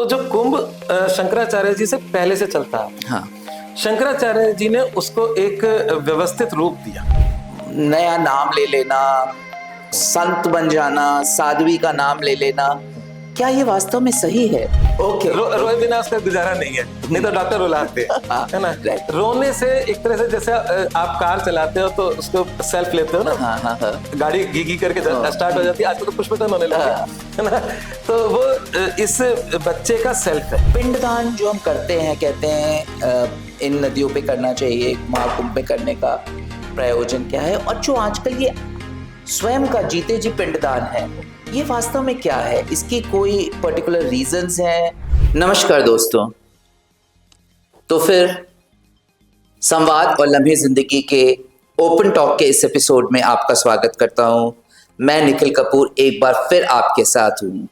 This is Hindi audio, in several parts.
तो जो कुंभ शंकराचार्य जी से पहले से चलता है। हाँ, शंकराचार्य जी ने उसको एक व्यवस्थित रूप दिया। नया नाम ले लेना, संत बन जाना, साध्वी का नाम ले लेना, क्या ये वास्तव में सही है? ओके, रोए बिना उसका गुजारा नहीं है, नहीं तो डॉक्टर रुलाते है ना। रोने से एक तरह से जैसे आप कार चलाते हो तो उसको सेल्फ लेते हो ना। हाँ, गाड़ी घी करके स्टार्ट हो जाती है, आजकल तो पुष्पटन होने लगी है ना। तो वो इस बच्चे का सेल्फ है। पिंडदान जो हम करते हैं, कहते हैं इन नदियों पे करना चाहिए, महाकुंभ में करने का प्रयोजन क्या है, और जो आजकल ये स्वयं का जीते जी पिंडदान है, ये वास्तव में क्या है? इसकी कोई पर्टिकुलर रीजंस हैं? नमस्कार दोस्तों, तो फिर संवाद और लम्हे जिंदगी के ओपन टॉक के इस एपिसोड में आपका स्वागत करता हूं। मैं निखिल कपूर एक बार फिर आपके साथ हूं।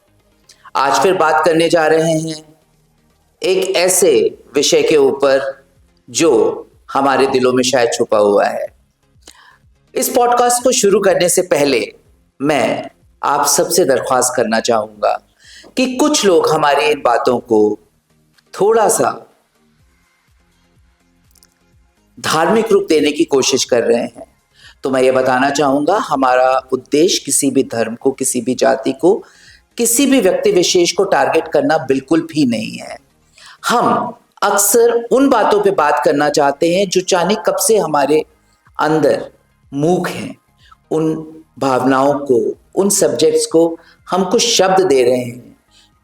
आज फिर बात करने जा रहे हैं एक ऐसे विषय के ऊपर जो हमारे दिलों में शायद छुपा हुआ है। इस पॉडकास्ट को शुरू करने से पहले मैं आप सबसे दरख्वास्त करना चाहूंगा कि कुछ लोग हमारी इन बातों को थोड़ा सा धार्मिक रूप देने की कोशिश कर रहे हैं। तो मैं ये बताना चाहूंगा, हमारा उद्देश्य किसी भी धर्म को, किसी भी जाति को, किसी भी व्यक्ति विशेष को टारगेट करना बिल्कुल भी नहीं है। हम अक्सर उन बातों पे बात करना चाहते हैं जो जाने कब से हमारे अंदर मूक हैं। उन भावनाओं को, उन सब्जेक्ट्स को हम कुछ शब्द दे रहे हैं,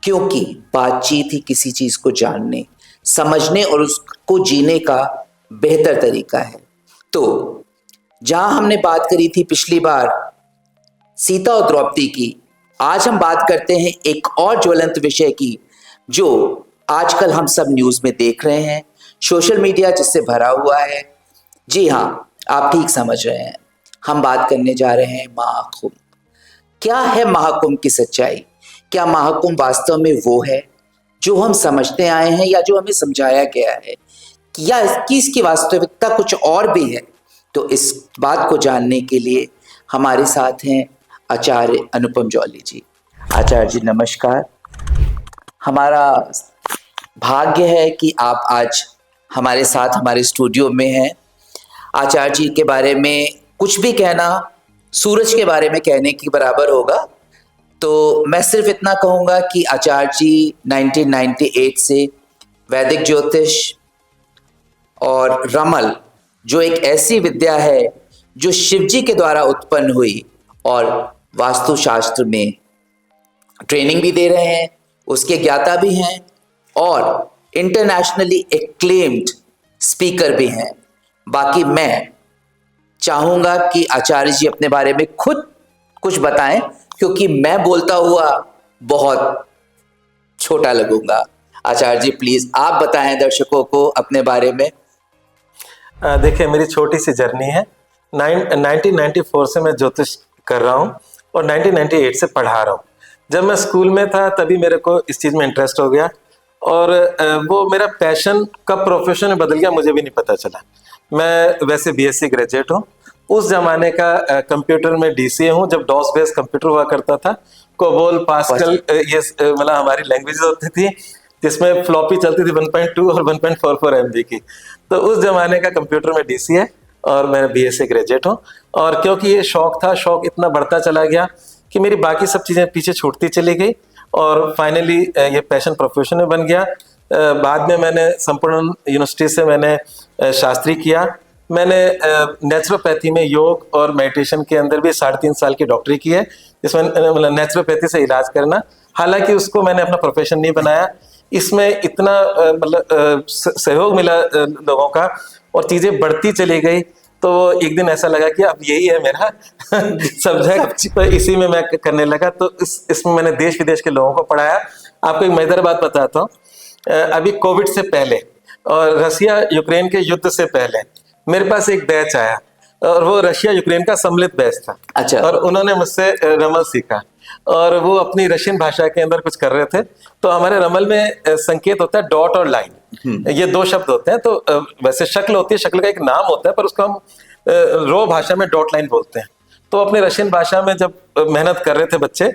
क्योंकि बातचीत ही किसी चीज को जानने, समझने और उसको जीने का बेहतर तरीका है। तो जहां हमने बात करी थी पिछली बार सीता और द्रौपदी की, आज हम बात करते हैं एक और ज्वलंत विषय की जो आजकल हम सब न्यूज में देख रहे हैं, सोशल मीडिया जिससे भरा हुआ है। जी हाँ, आप ठीक समझ रहे हैं, हम बात करने जा रहे हैं महाकुंभ। क्या है महाकुंभ की सच्चाई? क्या महाकुंभ वास्तव में वो है जो हम समझते आए हैं, या जो हमें समझाया गया है, या इसकी वास्तविकता कुछ और भी है? तो इस बात को जानने के लिए हमारे साथ हैं आचार्य अनुपम जौली जी। आचार्य जी नमस्कार। हमारा भाग्य है कि आप आज हमारे साथ हमारे स्टूडियो में हैं। आचार्य जी के बारे में कुछ भी कहना सूरज के बारे में कहने के बराबर होगा। तो मैं सिर्फ इतना कहूँगा कि आचार्य जी 1998 से वैदिक ज्योतिष और रमल, जो एक ऐसी विद्या है जो शिवजी के द्वारा उत्पन्न हुई, और वास्तुशास्त्र में ट्रेनिंग भी दे रहे हैं, उसके ज्ञाता भी हैं, और इंटरनेशनली एक्लेम्ड स्पीकर भी हैं। बाकी मैं चाहूंगा कि आचार्य जी अपने बारे में खुद कुछ बताएं, क्योंकि मैं बोलता हुआ बहुत छोटा लगूंगा। आचार्य जी प्लीज आप बताएं दर्शकों को अपने बारे में। देखिए, मेरी छोटी सी जर्नी है। 1994 से मैं ज्योतिष कर रहा हूँ और 1998 से पढ़ा रहा हूँ। जब मैं स्कूल में था तभी मेरे को इस चीज़ में इंटरेस्ट हो गया, और वो मेरा पैशन कब प्रोफेशन में बदल गया मुझे भी नहीं पता चला। मैं वैसे बीएससी ग्रेजुएट हूँ। उस जमाने का कंप्यूटर में डीसीए हूँ, जब डॉस बेस्ड कंप्यूटर हुआ करता था। कोबोल, पास्कल, ये मतलब हमारी लैंग्वेज होती थी, जिसमें फ्लॉपी चलती थी 1.2 और 1.44 MB की। तो उस जमाने का कंप्यूटर में डीसीए, और मैं बीएससी ग्रेजुएट हूँ। और क्योंकि ये शौक था, शौक इतना बढ़ता चला गया कि मेरी बाकी सब चीज़ें पीछे छूटती चली गई, और फाइनली ये पैशन प्रोफेशन में बन गया। बाद में मैंने संपूर्ण यूनिवर्सिटी से मैंने शास्त्री किया। मैंने नेचुरोपैथी में योग और मेडिटेशन के अंदर भी 3.5 साल की डॉक्टरी की है, जिसमें मतलब नेचुरोपैथी से इलाज करना। हालांकि उसको मैंने अपना प्रोफेशन नहीं बनाया। इसमें इतना मतलब सहयोग मिला लोगों का, और चीज़ें बढ़ती चली गई। तो एक दिन ऐसा लगा कि अब यही है मेरा सब्जेक्ट, तो इसी में मैं करने लगा। तो इसमें मैंने देश विदेश के लोगों को पढ़ाया। आपको एक मजेदार बात बताता हूँ। अभी कोविड से पहले और रशिया यूक्रेन के युद्ध से पहले मेरे पास एक बैच आया, और वो रशिया यूक्रेन का सम्मिलित बैच था। अच्छा। और उन्होंने मुझसे रमल सीखा, और वो अपनी रशियन भाषा के अंदर कुछ कर रहे थे। तो हमारे रमल में संकेत होता है डॉट और लाइन, ये दो शब्द होते हैं। तो वैसे शक्ल होती है, शक्ल का एक नाम होता है, पर उसको हम रो भाषा में डॉट लाइन बोलते हैं। तो अपनी रशियन भाषा में जब मेहनत कर रहे थे बच्चे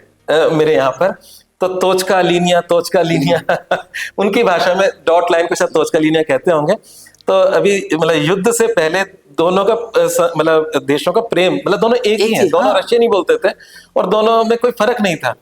मेरे यहाँ पर, तो तोचका लीनिया उनकी भाषा में डॉट लाइन को शायद तोचका लीनिया कहते होंगे। तो अभी मतलब युद्ध से पहले दोनों का मतलब देशों का प्रेम, मतलब दोनों एक ही हैं, दोनों रशियन ही बोलते थे और दोनों में कोई फर्क नहीं था।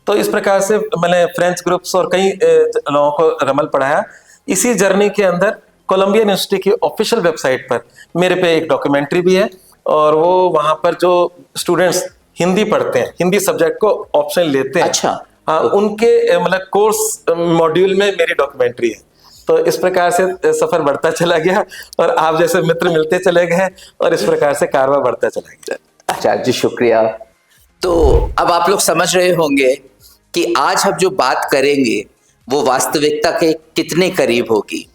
तो इस प्रकार से मैंने फ्रेंच ग्रुप्स और कई लोगों को रमल पढ़ाया। इसी जर्नी के अंदर कोलंबिया यूनिवर्सिटी की ऑफिशियल वेबसाइट पर मेरे पे एक डॉक्यूमेंट्री भी है, और वो वहां पर जो स्टूडेंट्स हिंदी पढ़ते हैं, हिंदी सब्जेक्ट को ऑप्शन लेते हैं, अच्छा, हाँ, उनके मतलब कोर्स मॉड्यूल में मेरी डॉक्यूमेंट्री है। तो इस प्रकार से सफर बढ़ता चला गया और आप जैसे मित्र मिलते चले गए और इस प्रकार से कारवा बढ़ता चला गया। आचार्य जी शुक्रिया। तो अब आप लोग समझ रहे होंगे कि आज हम जो बात करेंगे वो वास्तविकता के कितने करीब होगी।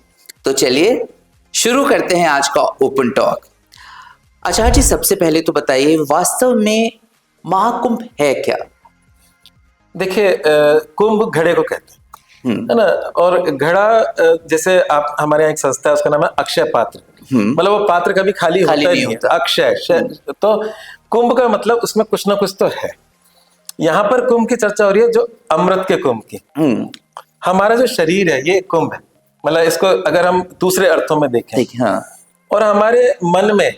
तो चलिए शुरू करते हैं आज का ओपन टॉक। आचार्य जी सबसे पहले तो बताइए, वास्तव में महाकुंभ है क्या? देखिए, कुंभ घड़े को कहते हैं, है ना। और घड़ा जैसे आप हमारे यहाँ एक संस्था है, उसका नाम है अक्षय पात्र, मतलब वो पात्र कभी खाली होता नहीं नहीं है, होता। अक्षय। तो कुंभ का मतलब उसमें कुछ ना कुछ तो है। यहाँ पर कुंभ की चर्चा हो रही है, जो अमृत के कुंभ की। हमारा जो शरीर है ये कुंभ है, मतलब इसको अगर हम दूसरे अर्थों में देखें, हाँ, और हमारे मन में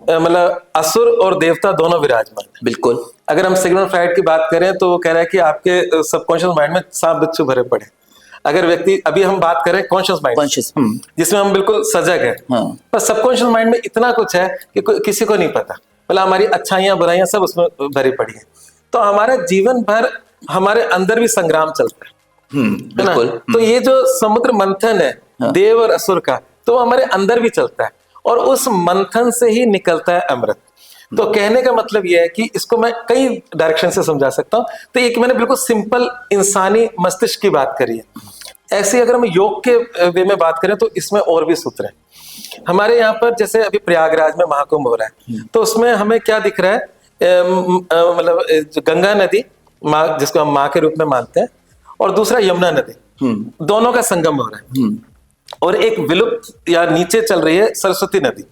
मतलब असुर और देवता दोनों विराजमान है। बिल्कुल। अगर हम सिग्मंड फ्राइड की बात करें तो वो कह रहा है कि आपके सबकॉन्शियस माइंड में सांप बिच्छू भरे पड़े। अगर व्यक्ति, अभी हम बात करें कॉन्शियस माइंड, कॉन्शियस, जिसमें हम बिल्कुल सजग है, हाँ। पर सबकॉन्शियस माइंड में इतना कुछ है कि किसी को नहीं पता, मतलब हमारी अच्छाइयां बुराइयां सब उसमें भरी पड़ी है। तो हमारा जीवन भर हमारे अंदर भी संग्राम चलता है ना। बिल्कुल। तो ये जो समुद्र मंथन है, हाँ। देव और असुर का, तो हमारे अंदर भी चलता है और उस मंथन से ही निकलता है अमृत। तो कहने का मतलब यह है कि इसको मैं कई डायरेक्शन से समझा सकता हूँ। तो एक मैंने बिल्कुल सिंपल इंसानी मस्तिष्क की बात करी है। ऐसे अगर हम योग के वे में बात करें तो इसमें और भी सूत्र हैं। हमारे यहाँ पर जैसे अभी प्रयागराज में महाकुंभ हो रहा है, तो उसमें हमें क्या दिख रहा है, मतलब गंगा नदी माँ, जिसको हम माँ के रूप में मानते हैं, और दूसरा यमुना नदी, दोनों का संगम हो रहा है, और एक विलुप्त या नीचे चल रही है सरस्वती नदी।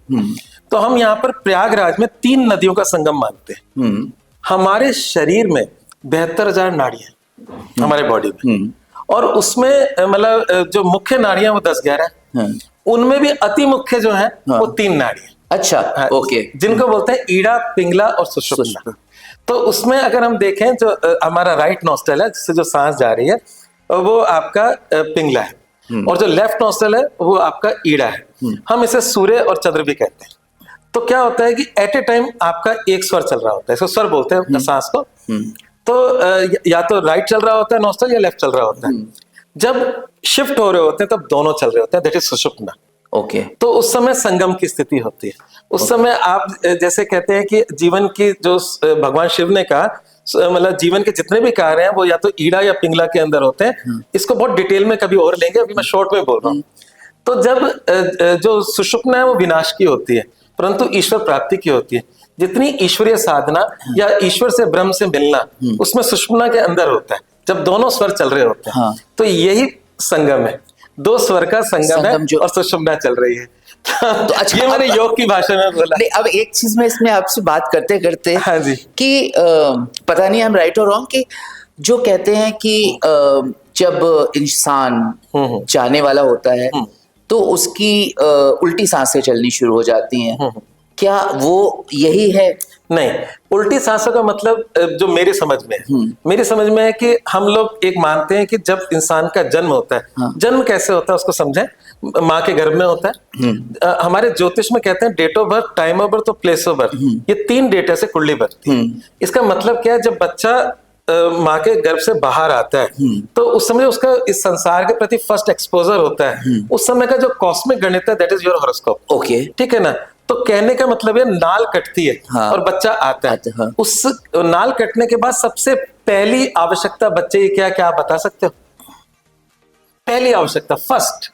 तो हम यहाँ पर प्रयागराज में 3 नदियों का संगम मानते हैं। हमारे शरीर में 72,000 नाड़ियां हमारे बॉडी में, और उसमें मतलब जो मुख्य नाड़ियां वो 10-11, उनमें भी अति मुख्य जो है वो 3 नाड़ियां। अच्छा, ओके। जिनको बोलते हैं ईड़ा, पिंगला और सुषुम्ना। तो उसमें अगर हम देखें, जो हमारा राइट नॉस्ट्रल है, जिससे जो सांस जा रही है, वो आपका पिंगला है, और जो लेफ्ट नॉस्ट्रल है वो आपका ईड़ा है। हम इसे सूर्य और चंद्र भी कहते हैं। तो क्या होता है कि एट ए टाइम आपका एक स्वर चल रहा होता है, इसको स्वर बोलते हैं सांस को। तो या तो राइट चल रहा होता है नॉस्ट्रल, या लेफ्ट चल रहा होता है। जब शिफ्ट हो रहे होते हैं तब दोनों चल रहे होते हैं, दैट इज सुषुप्ना। ओके। तो उस समय संगम की स्थिति होती है। उस समय आप जैसे कहते हैं कि जीवन की जो भगवान शिव ने कहा, मतलब जीवन के जितने भी कार्य हैं वो या तो ईड़ा या पिंगला के अंदर होते हैं। इसको बहुत डिटेल में कभी और लेंगे, अभी मैं शॉर्ट में बोल रहा हूँ। तो जब जो सुषुप्ना है वो विनाश की होती है, परंतु ईश्वर प्राप्ति की होती है। जितनी ईश्वरीय साधना या ईश्वर से ब्रह्म से मिलना, उसमें सुषुप्ना के अंदर होता है, जब दोनों स्वर चल रहे होते हैं। हाँ। तो यही संगम है, 2 स्वर का संगम है, और सुषुम्ना चल रही है। तो अच्छा, ये मैंने योग की भाषा में बोला। नहीं, अब एक चीज मैं इसमें आपसे बात करते करते, हाँ जी, कि पता नहीं हम राइट और रॉन्ग, कि जो कहते हैं कि जब इंसान जाने वाला होता है तो उसकी उल्टी सांसें चलनी शुरू हो जाती हैं, क्या वो यही है? नहीं, उल्टी सांसों का मतलब जो मेरी समझ में है, मेरी समझ में है कि हम लोग एक मानते हैं कि जब इंसान का जन्म होता है, जन्म कैसे होता है उसको समझें, माँ के गर्भ में होता है। हमारे ज्योतिष में कहते हैं date of birth, time of birth और प्लेस ऑफ बर्थ, ये 3 डेटा से कुंडली बनती है। इसका मतलब क्या है, जब बच्चा माँ के गर्भ से बाहर आता है तो उस समय उसका इस संसार के प्रति फर्स्ट एक्सपोजर होता है। उस समय का जो कॉस्मिक गणित है, that is your horoscope. Okay, ठीक है ना। तो कहने का मतलब है नाल कटती है, हाँ, और बच्चा आता है। हाँ। उस नाल कटने के बाद सबसे पहली आवश्यकता बच्चे की क्या आप बता सकते हो? पहली आवश्यकता, फर्स्ट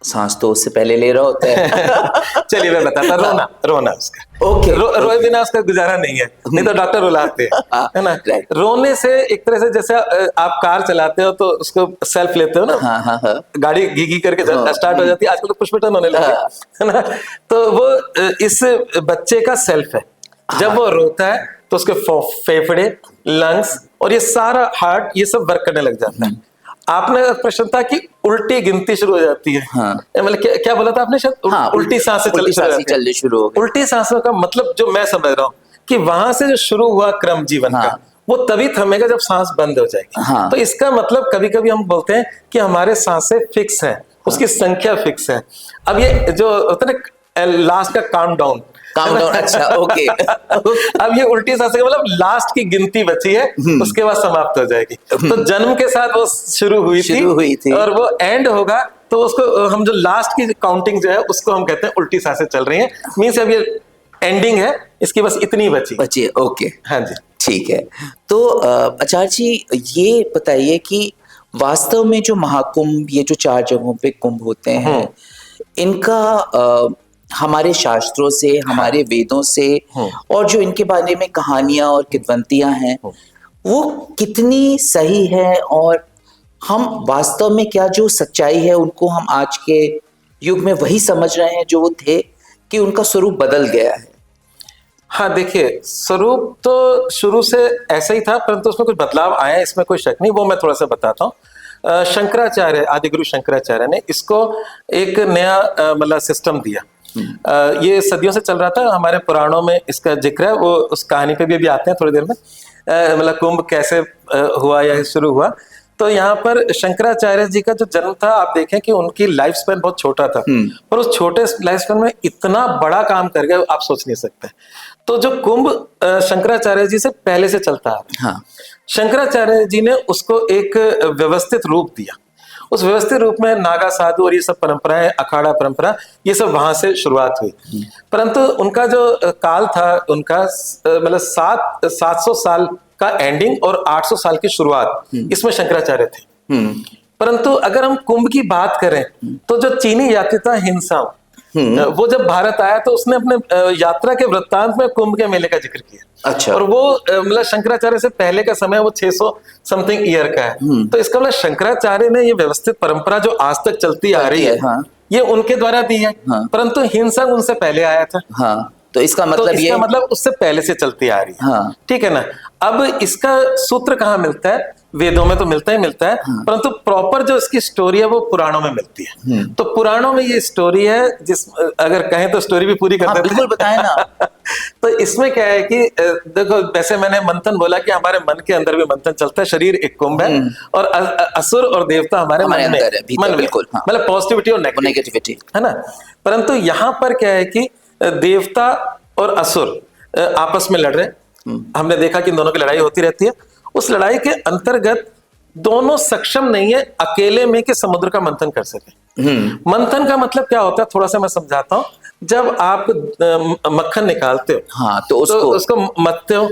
सांस तो उससे पहले ले रहा होता है। चलिए मैं बताता, रोना उसका। ओके, रोए बिना उसका गुजारा नहीं है, नहीं तो डॉक्टर रुलाते हैं, है ना। रोने से एक तरह से जैसे आप कार चलाते हो तो उसको सेल्फ लेते हो ना, हाँ। गाड़ी घी करके स्टार्ट हो जाती है, आजकल तो पुश बटन होने लगे, है ना। तो वो इस बच्चे का सेल्फ है। जब वो रोता है तो उसके फेफड़े, लंग्स और ये सारा हार्ट ये सब वर्क करने लग जाता है। आपने प्रश्न था कि उल्टी गिनती शुरू हो जाती है। हाँ। मतलब क्या बोला था आपने शायद? हाँ, उल्टी सांसें चलनी शुरू हो गई। उल्टी सांसों का मतलब जो मैं समझ रहा हूँ कि वहां से जो शुरू हुआ क्रम जीवन हाँ। का, वो तभी थमेगा जब सांस बंद हो जाएगी। हाँ। तो इसका मतलब कभी कभी हम बोलते हैं कि हमारे सांसें फिक्स हैं, उसकी संख्या फिक्स है। अब ये जो होता है ना लास्ट का काउंटडाउन, अच्छा, ओके। अब ये उल्टी सांसें का मतलब लास्ट की गिनती बची है, उसके बाद समाप्त हो जाएगी। तो जन्म के साथ वो शुरू हुई थी और वो एंड होगा, तो उसको हम जो लास्ट की आकाउंटिंग जो है उसको हम कहते हैं उल्टी सांसें चल रही हैं। मीन्स अब ये एंडिंग है, इसकी बस इतनी बची। ओके, हाँ जी, ठीक है। तो आचार्य जी ये बताइए कि वास्तव में जो महाकुंभ, ये जो 4 जगहों पे कुंभ होते हैं, इनका हमारे शास्त्रों से, हमारे वेदों से, और जो इनके बारे में कहानियां और किंवदंतियां हैं, वो कितनी सही है, और हम वास्तव में क्या जो सच्चाई है उनको हम आज के युग में वही समझ रहे हैं जो वो थे, कि उनका स्वरूप बदल गया है? हाँ देखिए, स्वरूप तो शुरू से ऐसा ही था, परंतु उसमें कुछ बदलाव आया, इसमें कोई शक नहीं। वो मैं थोड़ा सा बताता हूँ। शंकराचार्य, आदिगुरु शंकराचार्य ने इसको एक नया मतलब सिस्टम दिया। ये सदियों से चल रहा था, हमारे पुराणों में इसका जिक्र है, वो उस कहानी पे भी आते हैं थोड़ी देर में। मतलब कुंभ कैसे हुआ या शुरू हुआ। तो यहाँ पर शंकराचार्य जी का जो जन्म था, आप देखें कि उनकी लाइफ स्पैन बहुत छोटा था, पर उस छोटे लाइफ स्पैन में इतना बड़ा काम कर गए, आप सोच नहीं सकते। तो जो कुंभ शंकराचार्य जी से पहले से चलता है, हाँ। शंकराचार्य जी ने उसको एक व्यवस्थित रूप दिया। उस व्यवस्थित रूप में नागा साधु और ये सब परंपराएं, अखाड़ा परंपरा, ये सब वहां से शुरुआत हुई। परंतु उनका जो काल था, उनका मतलब 700 साल का एंडिंग और 800 साल की शुरुआत, इसमें शंकराचार्य थे। परंतु अगर हम कुंभ की बात करें, तो जो चीनी यात्री था हिंसा, वो जब भारत आया तो उसने अपने यात्रा के वृत्तांत में कुंभ के मेले का जिक्र किया। अच्छा। और वो मतलब शंकराचार्य से पहले का समय वो 600 समथिंग ईयर का है। तो इसका मतलब शंकराचार्य ने ये व्यवस्थित परंपरा जो आज तक चलती आ रही है, हाँ। ये उनके द्वारा दी है। हाँ। परंतु हिंसा उनसे पहले आया था। हाँ। तो इसका मतलब उससे पहले से चलती आ रही है। हाँ। ठीक है ना। अब इसका सूत्र कहाँ मिलता है? वेदों में तो मिलता ही मिलता है। हाँ। परंतु प्रॉपर जो इसकी स्टोरी है वो पुराणों में मिलती है। तो पुराणों में ये स्टोरी है, जिस अगर कहें तो स्टोरी भी पूरी कर देते हैं। बिल्कुल बताएं ना। तो इसमें क्या है कि देखो, वैसे मैंने मंथन बोला कि हमारे मन के अंदर भी मंथन चलता है। शरीर एक कुंभ है और असुर और देवता हमारे मन में है, बिल्कुल। मतलब पॉजिटिविटी और नेगेटिविटी है ना। परंतु यहाँ पर क्या है कि देवता और असुर आपस में लड़ रहे। हमने देखा कि इन दोनों की लड़ाई होती रहती है। उस लड़ाई के अंतर्गत दोनों सक्षम नहीं है अकेले में कि समुद्र का मंथन कर सके। मंथन का मतलब क्या होता है, थोड़ा सा मैं समझाता हूँ। जब आप मक्खन निकालते हो, हाँ, तो उसको मथते हो,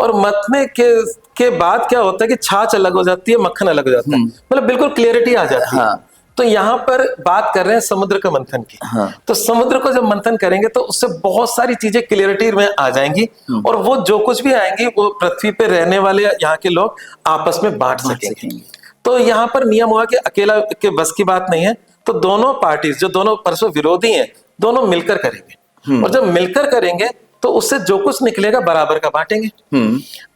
और मथने के बाद क्या होता है कि छाछ अलग हो जाती है, मक्खन अलग हो जाता है। मतलब बिल्कुल क्लियरिटी आ जाती है। तो यहाँ पर बात कर रहे हैं समुद्र के मंथन की। हाँ। तो समुद्र को जब मंथन करेंगे तो उससे बहुत सारी चीजें क्लियरिटी में आ जाएंगी, और वो जो कुछ भी आएंगी वो पृथ्वी पे रहने वाले यहाँ के लोग आपस में बांट सकेंगे। तो यहाँ पर नियम हुआ कि अकेला के बस की बात नहीं है, तो दोनों पार्टीज जो दोनों परस्पर विरोधी हैं, दोनों मिलकर करेंगे। और जब मिलकर करेंगे तो उससे जो कुछ निकलेगा बराबर का बांटेंगे।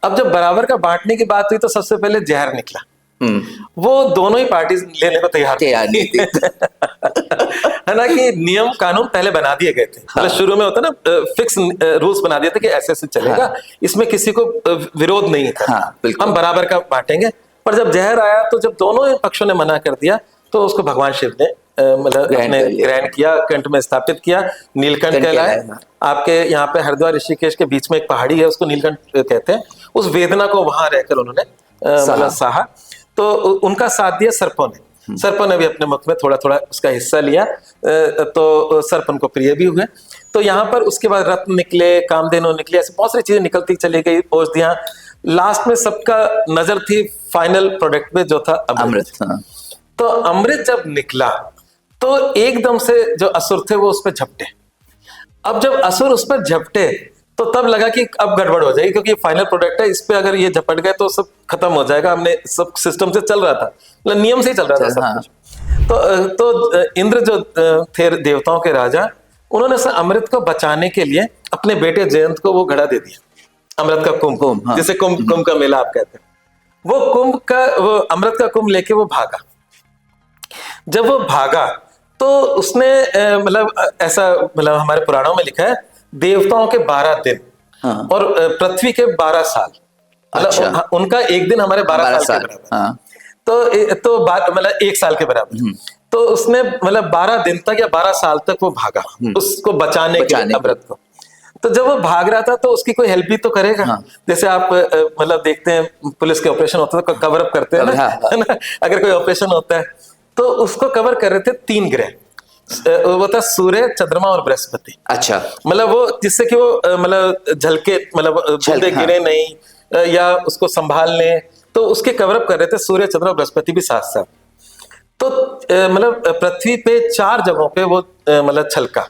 अब जब बराबर का बांटने की बात हुई तो सबसे पहले जहर निकला। वो दोनों ही पार्टी लेने को तैयार नहीं थी। है ना, कि नियम कानून पहले बना दिए गए थे। हाँ। शुरू में होता ना फिक्स रूल्स बना दिए थे कि ऐसे ऐसे चलेगा। हाँ। इसमें किसी को विरोध नहीं था। हाँ, हम बराबर का बांटेंगे। पर जब जहर आया तो जब दोनों पक्षों ने मना कर दिया तो उसको भगवान शिव ने मतलब ग्रहण किया, कंठ में स्थापित किया। नीलकंठ कहलाए। आपके यहाँ पे हरिद्वार ऋषिकेश के बीच में एक पहाड़ी है, उसको नीलकंठ कहते हैं। उस वेदना को वहां रहकर उन्होंने मतलब सहा। तो उनका साथ दिया सर्पों ने भी अपने मुख में थोड़ा थोड़ा उसका हिस्सा लिया। तो सर्प उनको प्रिय भी हुए। तो यहाँ पर उसके बाद रत्न निकले, कामधेनु निकले, ऐसे बहुत सारी चीजें निकलती चली गई, औषधियां। लास्ट में सबका नजर थी फाइनल प्रोडक्ट में, जो था अमृत। तो अमृत जब निकला तो एकदम से जो असुर थे वो उस पर झपटे। अब जब असुर उस पर झपटे तो तब लगा कि अब गड़बड़ हो जाएगी, क्योंकि फाइनल प्रोडक्ट है, इस पे अगर ये झपट गए तो सब खत्म हो जाएगा। हमने सब सिस्टम से चल रहा था, मतलब नियम से ही चल रहा था सब कुछ। तो इंद्र जो थे देवताओं के राजा, उन्होंने अमृत को बचाने के लिए अपने बेटे जयंत को वो घड़ा दे दिया, अमृत का कुंभ, जिसे कुंभ का मेला आप कहते हैं। वो वो अमृत का कुंभ लेके वो भागा। जब वो भागा तो उसने ऐसा हमारे पुराणों में लिखा है, देवताओं के 12 दिन और पृथ्वी के 12 साल, अच्छा। उनका एक दिन हमारे 12 साल के बराबर। हाँ। तो एक साल के बराबर। तो उसने 12 दिन तक या 12 साल तक वो भागा उसको बचाने के अमृत को। तो जब वो भाग रहा था तो उसकी कोई हेल्प भी तो करेगा। जैसे आप देखते हैं पुलिस के ऑपरेशन होता है तो कवर अप करते हैं ना, है ना? अगर कोई ऑपरेशन होता है तो उसको कवर कर रहे थे 3 ग्रह, वो था सूर्य, चंद्रमा और बृहस्पति। अच्छा। वो जिससे कि वो झलके बूंदे गिरे नहीं या उसको संभाल लें, तो उसके कवर अप कर रहे थे सूर्य, चंद्रमा, बृहस्पति भी साथ साथ। तो पृथ्वी पे 4 जगहों पे वो छलका।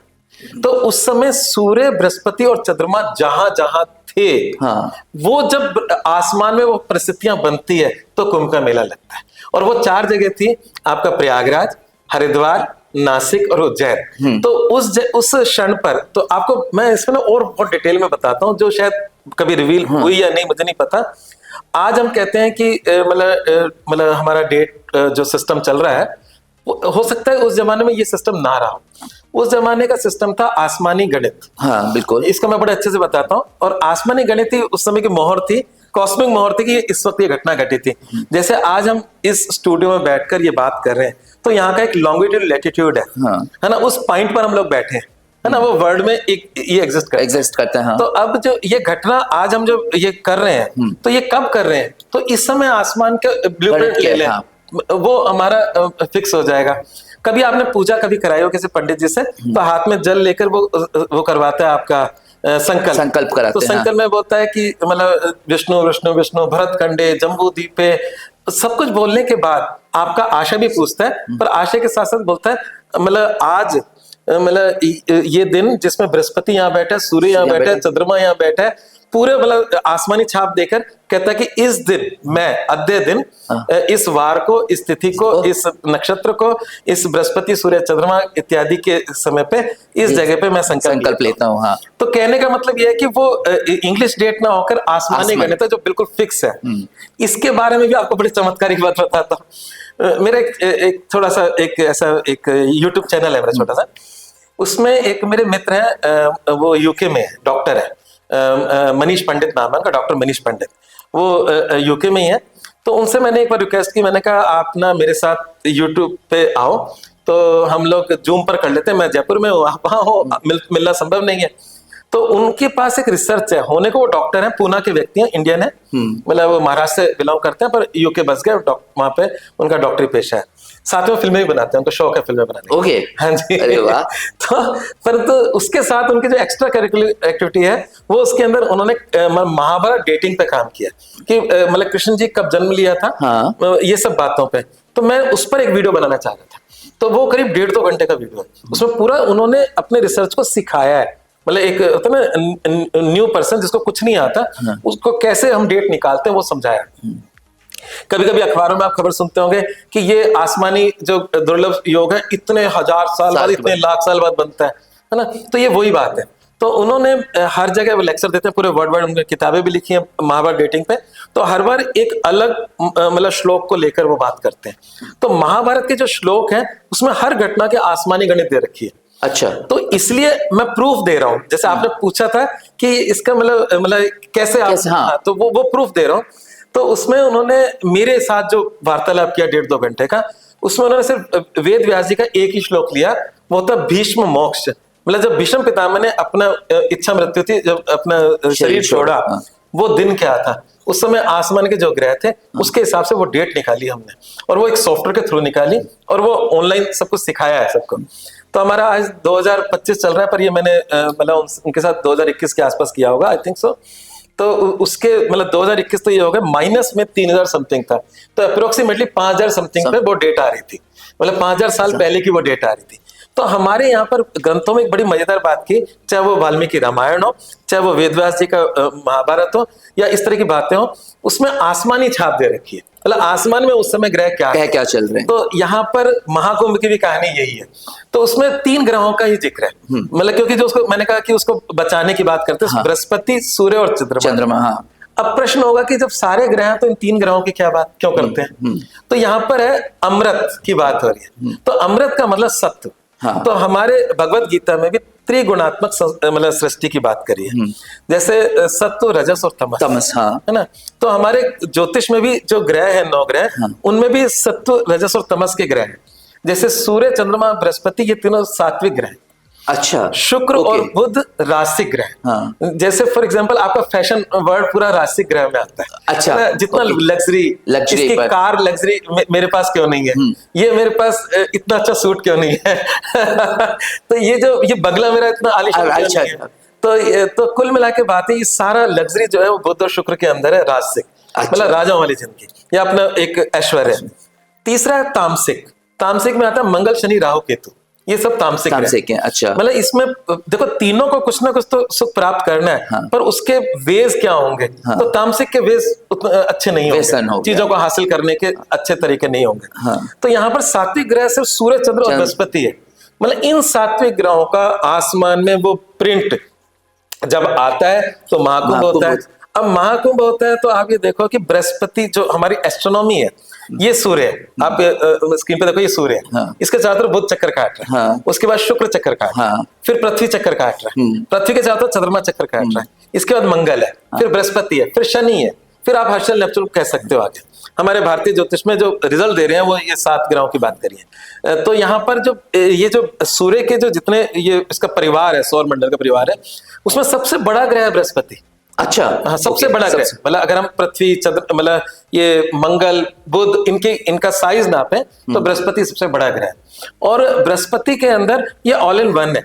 तो उस समय सूर्य, बृहस्पति और चंद्रमा जहां जहां थे, वो जब आसमान में वो परिस्थितियां बनती है तो कुंभ का मेला लगता है। और वो 4 जगह थी आपका, प्रयागराज, हरिद्वार, नासिक और उज्जैन। तो उस क्षण पर तो आपको मैं इसमें और बहुत डिटेल में बताता हूँ, जो शायद कभी रिवील हुई या नहीं मुझे नहीं पता। आज हम कहते हैं कि हमारा डेट जो सिस्टम चल रहा है, हो सकता है उस जमाने में ये सिस्टम ना रहा हो। उस जमाने का सिस्टम था आसमानी गणित। हाँ बिल्कुल, इसका मैं बड़े अच्छे से बताता हूँ। और आसमानी गणित ही उस समय की मोहर थी, कॉस्मिक मोहर थी कि इस वक्त ये घटना घटी थी। जैसे आज हम इस स्टूडियो में बैठकर ये बात कर रहे हैं तो यहाँ का एक लॉन्गिट्यूड लैटिट्यूड है ना, उस पॉइंट पर हम लोग बैठे हैं, है ना, वो वर्ल्ड में एक ये एग्जिस्ट करता है। हाँ। तो अब जो ये घटना आज हम जो ये कर रहे हैं तो ये कब कर रहे हैं, तो इस समय आसमान का ब्लूप्रिंट ले लें, वो हमारा फिक्स हो जाएगा। कभी आपने पूजा कभी कराई हो किसी पंडित जी से, तो हाथ में जल लेकर वो करवाता है आपका संकल्प कराते तो संकल्प में बोलता है कि विष्णु विष्णु विष्णु भरत खंडे जम्बू द्वीपे, सब कुछ बोलने के बाद आपका आशा भी पूछता है, पर आशा के साथ साथ बोलता है आज ये दिन जिसमें बृहस्पति यहाँ बैठा है, सूर्य यहाँ बैठा है, चंद्रमा यहाँ बैठा है, पूरे आसमानी छाप देकर कहता है कि इस दिन मैं अद्य दिन इस वार को, इस तिथि को, इस नक्षत्र को, इस बृहस्पति सूर्य चंद्रमा इत्यादि के समय पे इस जगह पे मैं संकल्प लेता हूँ। हाँ। तो कहने का मतलब यह है कि वो इंग्लिश डेट ना होकर आसमानी गणित है जो बिल्कुल फिक्स है। इसके बारे में भी आपको बड़ी चमत्कारिक बात बताता हूँ। मेरा एक थोड़ा सा एक यूट्यूब चैनल है मेरा छोटा सा, उसमें एक मेरे मित्र हैं, वो यूके में डॉक्टर है, मनीष पंडित नाम है उनका, डॉक्टर मनीष पंडित, वो यूके में ही है। तो उनसे मैंने एक बार रिक्वेस्ट की, मैंने कहा आप ना मेरे साथ यूट्यूब पे आओ तो हम लोग जूम पर कर लेते हैं, मैं जयपुर में हूँ, आप वहाँ हो, मिलना संभव नहीं है। तो उनके पास एक रिसर्च है, होने को वो डॉक्टर है, पूना के व्यक्ति हैं, इंडियन है, वो महाराष्ट्र से बिलोंग करते हैं पर यूके बस गए, वहां पे उनका डॉक्टरी पेशा है, साथ में फिल्में भी बनाते हैं, उनको शौक है फिल्में बनाने। ओके। हाँ जी। अरे वाह। तो परंतु उसके साथ उनकी जो एक्स्ट्रा करिकुलर एक्टिविटी है वो उसके अंदर उन्होंने महाभारत डेटिंग पे काम किया कि कृष्ण जी कब जन्म लिया था। हाँ। ये सब बातों पे तो मैं उस पर एक वीडियो बनाना चाह रहा था। तो वो करीब 1.5-2 घंटे का वीडियो है, उसमें पूरा उन्होंने अपने रिसर्च को सिखाया है। एक होता है ना न्यू पर्सन जिसको कुछ नहीं आता, उसको कैसे हम डेट निकालते हैं वो समझाया। कभी कभी अखबारों में आप खबर सुनते होंगे कि ये आसमानी जो दुर्लभ योग है इतने 1000 साल बाद, इतने लाख साल बाद बनता है ना। तो ये वही बात है। तो उन्होंने हर जगह वो लेक्चर देते हैं, पूरे वर्ल्ड वाइड उनकी किताबें भी लिखी हैं महाभारत डेटिंग पे। तो हर बार एक अलग श्लोक को लेकर वो बात करते हैं। तो महाभारत के जो श्लोक हैं उसमें हर घटना के आसमानी गणित दे रखी है। अच्छा। तो इसलिए मैं प्रूफ दे रहा हूं, जैसे आपने पूछा था कि इसका कैसे आप, हाँ, तो वो प्रूफ दे रहा हूं। तो उसमें उन्होंने मेरे साथ जो वार्तालाप किया 1.5-2 घंटे का, उसमें उन्होंने सिर्फ वेद व्यास जी का एक ही श्लोक लिया, वो था भीष्म मोक्ष। जब भीष्म पितामह ने अपना इच्छा मृत्यु थी, जब अपना शरीर छोड़ा, वो दिन क्या था, उस समय आसमान के जो ग्रह थे उसके हिसाब से वो डेट निकाली हमने, और वो एक सॉफ्टवेयर के थ्रू निकाली, और वो ऑनलाइन सब कुछ सिखाया है सबको। तो हमारा आज 2025 चल रहा है, पर ये मैंने उनके साथ 2021 के आसपास किया होगा, आई थिंक सो। तो उसके 2021 तो ये हो गया, माइनस में 3000 समथिंग था, तो अप्रोक्सीमेटली 5000 समथिंग पे वो डेट आ रही थी, 5000 साल पहले की वो डेट आ रही थी। तो हमारे यहाँ पर ग्रंथों में एक बड़ी मजेदार बात की, चाहे वो वाल्मीकि रामायण हो, चाहे वो वेदव्यास जी का महाभारत हो, या इस तरह की बातें हो, उसमें आसमानी छाप दे रखी है, आसमान में उस समय ग्रह क्या चल रहे हैं। तो यहाँ पर महाकुंभ की भी कहानी यही है। तो उसमें 3 ग्रहों का ही जिक्र है, क्योंकि जो उसको मैंने कहा कि उसको बचाने की बात करते हैं, बृहस्पति, सूर्य और चंद्रमा। हाँ। अब प्रश्न होगा कि जब सारे ग्रह हैं तो इन 3 ग्रहों की क्या बात क्यों करते हैं? तो यहाँ पर है अमृत की बात हो रही है। तो अमृत का मतलब सत्व। हाँ। तो हमारे भगवत गीता में भी त्रिगुणात्मक मतलब सृष्टि की बात करी है, जैसे सत्व, रजस और तमस। तमस, हाँ। है ना? तो हमारे ज्योतिष में भी जो ग्रह है 9 ग्रह, उनमें भी सत्व, रजस और तमस के ग्रह हैं। जैसे सूर्य, चंद्रमा, बृहस्पति, ये तीनों सात्विक ग्रह हैं। अच्छा। शुक्र और बुध राशिक ग्रह। हाँ। जैसे फॉर एग्जांपल आपका फैशन वर्ड पूरा राशिक ग्रह में आता है। अच्छा, है ना? जितना लग्जरी, इसकी पर कार लग्जरी मेरे पास क्यों नहीं है, ये मेरे पास इतना अच्छा सूट क्यों नहीं है तो ये बंगला मेरा इतना आलीशान क्यों नहीं है? तो कुल मिला के बात है, ये सारा लग्जरी जो है वो बुध और शुक्र के अंदर है, राजसिक। मतलब राजाओं वाली जिंदगी, ये अपना एक ऐश्वर्य है। तीसरा है तामसिक। तामसिक में आता है मंगल, शनि, राहु, केतु, ये सब तामसिक है। अच्छा। मतलब इसमें देखो तीनों को कुछ ना कुछ तो सुख प्राप्त करना है। हाँ। पर उसके वेज क्या होंगे? हाँ। तो तामसिक के वेज उतने अच्छे नहीं होंगे, चीजों को हासिल करने के अच्छे तरीके नहीं होंगे। हाँ। तो यहाँ पर सात्विक ग्रह सिर्फ सूर्य, चंद्र और बृहस्पति है। मतलब इन सात्विक ग्रहों का आसमान में वो प्रिंट जब आता है तो महाकुंभ होता है। अब महाकुंभ होता है तो आप ये देखो कि बृहस्पति जो हमारी एस्ट्रोनॉमी है, ये सूर्य है। आप स्क्रीन पे देखो, ये सूर्य है। हाँ। इसके चारों तरफ बुध चक्कर काट रहा है। हाँ। उसके बाद शुक्र चक्कर काट रहा है। हाँ। फिर पृथ्वी चक्कर काट रहा है। पृथ्वी के चारों तरफ चंद्रमा चक्कर काट रहा है। इसके बाद मंगल है। हाँ। फिर बृहस्पति है, फिर शनि है, फिर आप हर्षल नेपच्यून कह सकते हो आगे। हमारे भारतीय ज्योतिष में जो रिजल्ट दे रहे हैं वो ये 7 ग्रहों की बात करिए। तो यहाँ पर जो ये जो सूर्य के जो जितने ये इसका परिवार है, सौर मंडल का परिवार है, उसमें सबसे बड़ा ग्रह है बृहस्पति। अच्छा। हाँ, सबसे बड़ा ग्रह। मतलब अगर हम पृथ्वी, चंद्र, मतलब ये मंगल, बुध, इनका साइज नापें तो बृहस्पति सबसे बड़ा ग्रह है। और बृहस्पति के अंदर ये ऑल इन वन है।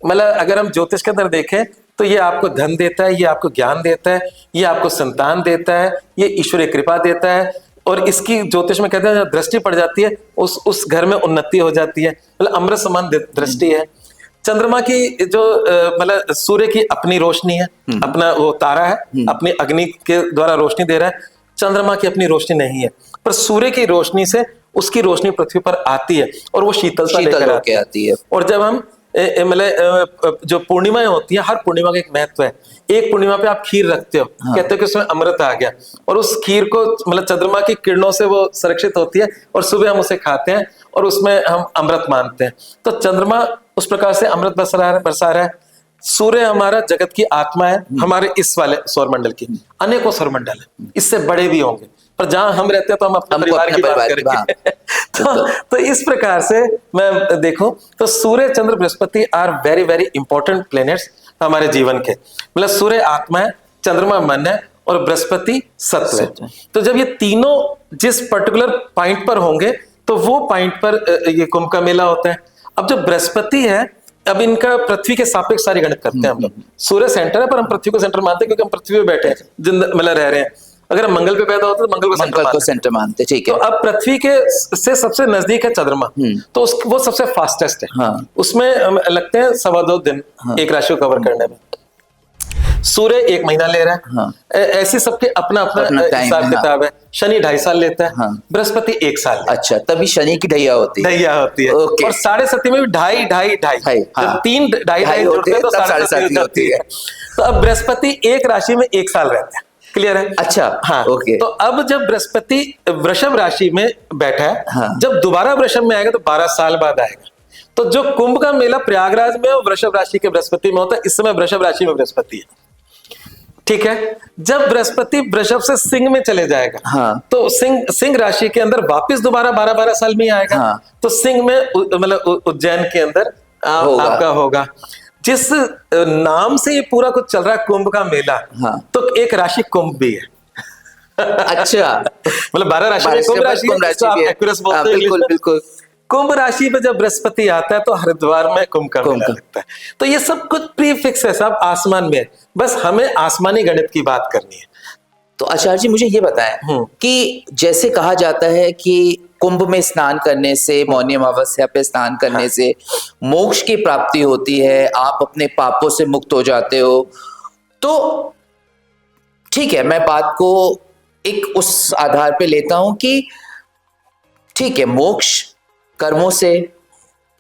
मतलब अगर हम ज्योतिष के अंदर देखें तो ये आपको धन देता है, ये आपको ज्ञान देता है, ये आपको संतान देता है, ये ईश्वरीय कृपा देता है। और इसकी ज्योतिष में कहते हैं जब दृष्टि पड़ जाती है उस घर में उन्नति हो जाती है। मतलब अमृत समान दृष्टि है। चंद्रमा की जो मतलब सूर्य की अपनी रोशनी है, अपना वो तारा है, अपनी अग्नि के द्वारा रोशनी दे रहा है। चंद्रमा की अपनी रोशनी नहीं है, पर सूर्य की रोशनी से उसकी रोशनी पृथ्वी पर आती है और वो शीतलता लेकर आती है। और जब हम मतलब जो पूर्णिमाएं होती है, हर पूर्णिमा का एक महत्व है। एक पूर्णिमा पे आप खीर रखते हो। हाँ। कहते हो कि उसमें अमृत आ गया, और उस खीर को मतलब चंद्रमा की किरणों से वो संरक्षित होती है और सुबह हम उसे खाते हैं और उसमें हम अमृत मानते हैं। तो चंद्रमा उस प्रकार से अमृत बरसा रहा है। सूर्य हमारा जगत की आत्मा है, हमारे इस वाले सौरमंडल की। अनेकों सौरमंडल है, इससे बड़े भी होंगे, पर जहां हम रहते हैं तो हम अपने परिवार की बात करेंगे। तो इस प्रकार से मैं देखूं तो सूर्य, चंद्र, बृहस्पति are very very important planets हमारे जीवन के। मतलब सूर्य आत्मा है, चंद्रमा मन है और बृहस्पति सत्व है। तो जब ये तीनों जिस पर्टिकुलर पॉइंट पर होंगे तो वो पॉइंट पर ये कुंभ का मेला होता है। अब जो बृहस्पति है, अब इनका पृथ्वी के सापेक्ष सारी गणित करते हैं हम लोग। सूर्य सेंटर है पर हम पृथ्वी को सेंटर मानते हैं क्योंकि हम पृथ्वी पे बैठे हैं, मतलब रह रहे हैं। अगर हम मंगल पे पैदा होते तो मंगल को सेंटर मानते। ठीक है। तो अब पृथ्वी के से सबसे नजदीक है चंद्रमा, तो वो सबसे फास्टेस्ट है। हाँ। उसमें लगते हैं 2.25 दिन। हाँ। एक राशि को कवर करने में। सूर्य 1 महीना ले रहा है। हाँ। ऐसी सबके अपना हिसाब किताब है। शनि 2.5 साल लेता है। हाँ। बृहस्पति 1 साल। अच्छा, तभी शनि की ढैया होती है। और 7.5 में भी 2.5 हाँ। 3 2.5 जोड़ते हैं तो 7.5 होती है। तो अब बृहस्पति एक राशि में 1 साल रहता है। क्लियर है? अच्छा। हाँ। ओके। तो अब जब बृहस्पति वृषभ राशि में बैठा है, हाँ। जब दोबारा वृषभ में आएगा तो 12 साल बाद आएगा। तो जो कुंभ का मेला प्रयागराज में और वृषभ राशि के बृहस्पति में होता है, इस समय वृषभ राशि में बृहस्पति है। ठीक है। जब बृहस्पति वृषभ से सिंह में चले जाएगा, हाँ। तो सिंह राशि के अंदर वापस दोबारा 12 साल में ही आएगा। हाँ। तो सिंह में मतलब उज्जैन के अंदर आपका होगा। जिस नाम से ये पूरा कुछ चल रहा है कुंभ का मेला, हाँ। तो एक राशि कुंभ भी है। अच्छा। मतलब 12 राशि में कुंभ राशि है। बिल्कुल बिल्कुल। कुंभ राशि में जब बृहस्पति आता है तो हरिद्वार में कुंभ का मेला लगता है। तो ये सब कुछ प्रीफिक्स है, सब आसमान में है, बस हमें आसमानी गणित की बात करनी है। तो आचार्य जी मुझे ये बताएं कि जैसे कहा जाता है कि कुंभ में स्नान करने से, मौनी अमावस्या पे स्नान करने से मोक्ष की प्राप्ति होती है, आप अपने पापों से मुक्त हो जाते हो। तो ठीक है, मैं बात को एक उस आधार पे लेता हूं कि ठीक है, मोक्ष कर्मों से,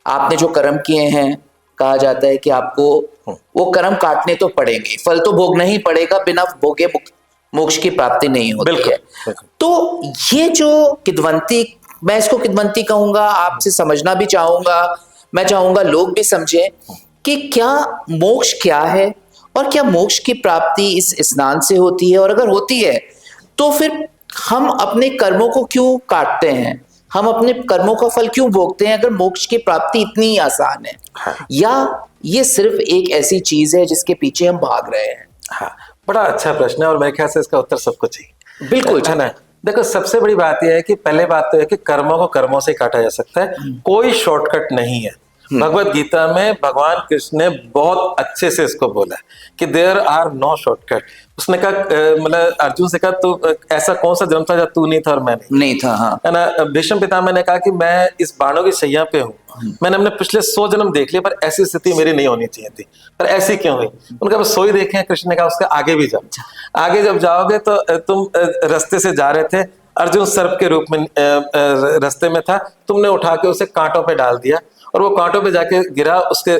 आपने जो कर्म किए हैं, कहा जाता है कि आपको वो कर्म काटने तो पड़ेंगे, फल तो भोगना ही पड़ेगा, बिना भोगे मोक्ष की प्राप्ति नहीं होती बिल्कुल, है। बिल्कुल। तो ये जो किद्वंती, मैं इसको किद्वंती कहूंगा, आपसे समझना भी चाहूंगा, मैं चाहूंगा लोग भी समझें कि क्या मोक्ष क्या है और क्या मोक्ष की प्राप्ति इस स्नान से होती है, और अगर होती है तो फिर हम अपने कर्मों को क्यों काटते हैं, हम अपने कर्मों का फल क्यों भोगते हैं अगर मोक्ष की प्राप्ति इतनी ही आसान है, हाँ। या ये सिर्फ एक ऐसी चीज है जिसके पीछे हम भाग रहे हैं? हाँ, बड़ा अच्छा प्रश्न है और मेरे ख्याल से इसका उत्तर सबको चाहिए। बिल्कुल है ना। देखो, सबसे बड़ी बात यह है कि पहले बात तो है कि कर्मों को कर्मों से काटा जा सकता है, कोई शॉर्टकट नहीं है। भगवत गीता में भगवान कृष्ण ने बहुत अच्छे से इसको बोला कि देयर आर नो शॉर्टकट। उसने कहा, मतलब अर्जुन से कहा, तू ऐसा कौन सा जन्म था जब तू नहीं था और मैं नहीं था, हाँ। है ना। भीष्म पितामह ने कहा कि मैं इस बाणों की शैया पे हूँ, मैंने अपने पिछले 100 जन्म देख लिए, पर ऐसी स्थिति मेरी नहीं होनी चाहिए थी, पर ऐसी क्यों हुई? उनका बस 100 ही देखे हैं। कृष्ण ने कहा उसके आगे भी जाओ, आगे जब जाओगे तो तुम रास्ते से जा रहे थे, अर्जुन सर्प के रूप में रास्ते में था, तुमने उठा के उसे कांटों पे डाल दिया और वो कांटों पे जाके गिरा, उसके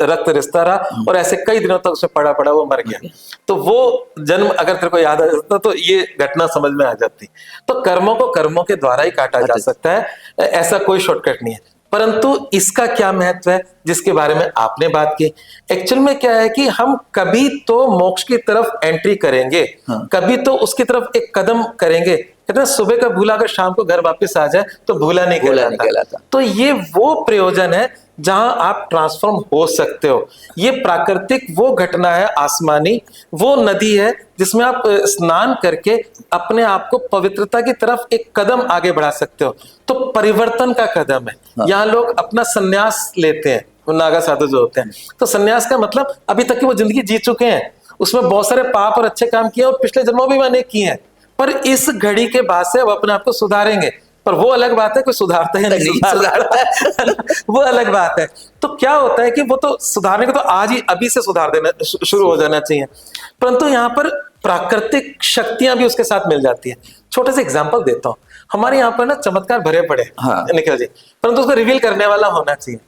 रक्त रिश्ता रहा और ऐसे कई दिनों तक उसे पड़ा पड़ा वो मर गया। तो वो जन्म अगर तेरे को याद आ जाता तो ये घटना समझ में आ जाती। तो कर्मों को कर्मों के द्वारा ही काटा जा सकता है, ऐसा कोई शॉर्टकट नहीं है। परंतु इसका क्या महत्व है जिसके बारे में आपने बात की? एक्चुअल में क्या है कि हम कभी तो मोक्ष की तरफ एंट्री करेंगे, कभी तो उसकी तरफ एक कदम करेंगे। कहते हैं सुबह का भूला अगर शाम को घर वापस आ जाए तो भूला नहीं कहलाता। तो ये वो प्रयोजन है जहां आप ट्रांसफॉर्म हो सकते हो। ये प्राकृतिक वो घटना है, आसमानी वो नदी है जिसमें आप स्नान करके अपने आप को पवित्रता की तरफ एक कदम आगे बढ़ा सकते हो। तो परिवर्तन का कदम है। यहाँ लोग अपना संन्यास लेते हैं, नागा साधु जो होते हैं। तो संन्यास का मतलब अभी तक की वो जिंदगी जी चुके हैं, उसमें बहुत सारे पाप और अच्छे काम किए और पिछले जन्मों भी मैंने किए हैं, पर इस घड़ी के बाद से वो अपने आप को सुधारेंगे। पर वो अलग बात है, कोई सुधारता है नहीं सुधारता है वो अलग बात है। तो क्या होता है कि वो तो सुधारने को तो आज ही अभी से सुधार देना शुरू हो जाना चाहिए, परंतु यहाँ पर प्राकृतिक शक्तियां भी उसके साथ मिल जाती है। छोटे से एग्जांपल देता हूँ, हमारे यहाँ पर ना चमत्कार भरे पड़े निखिल जी, परंतु उसको रिवील करने वाला होना चाहिए।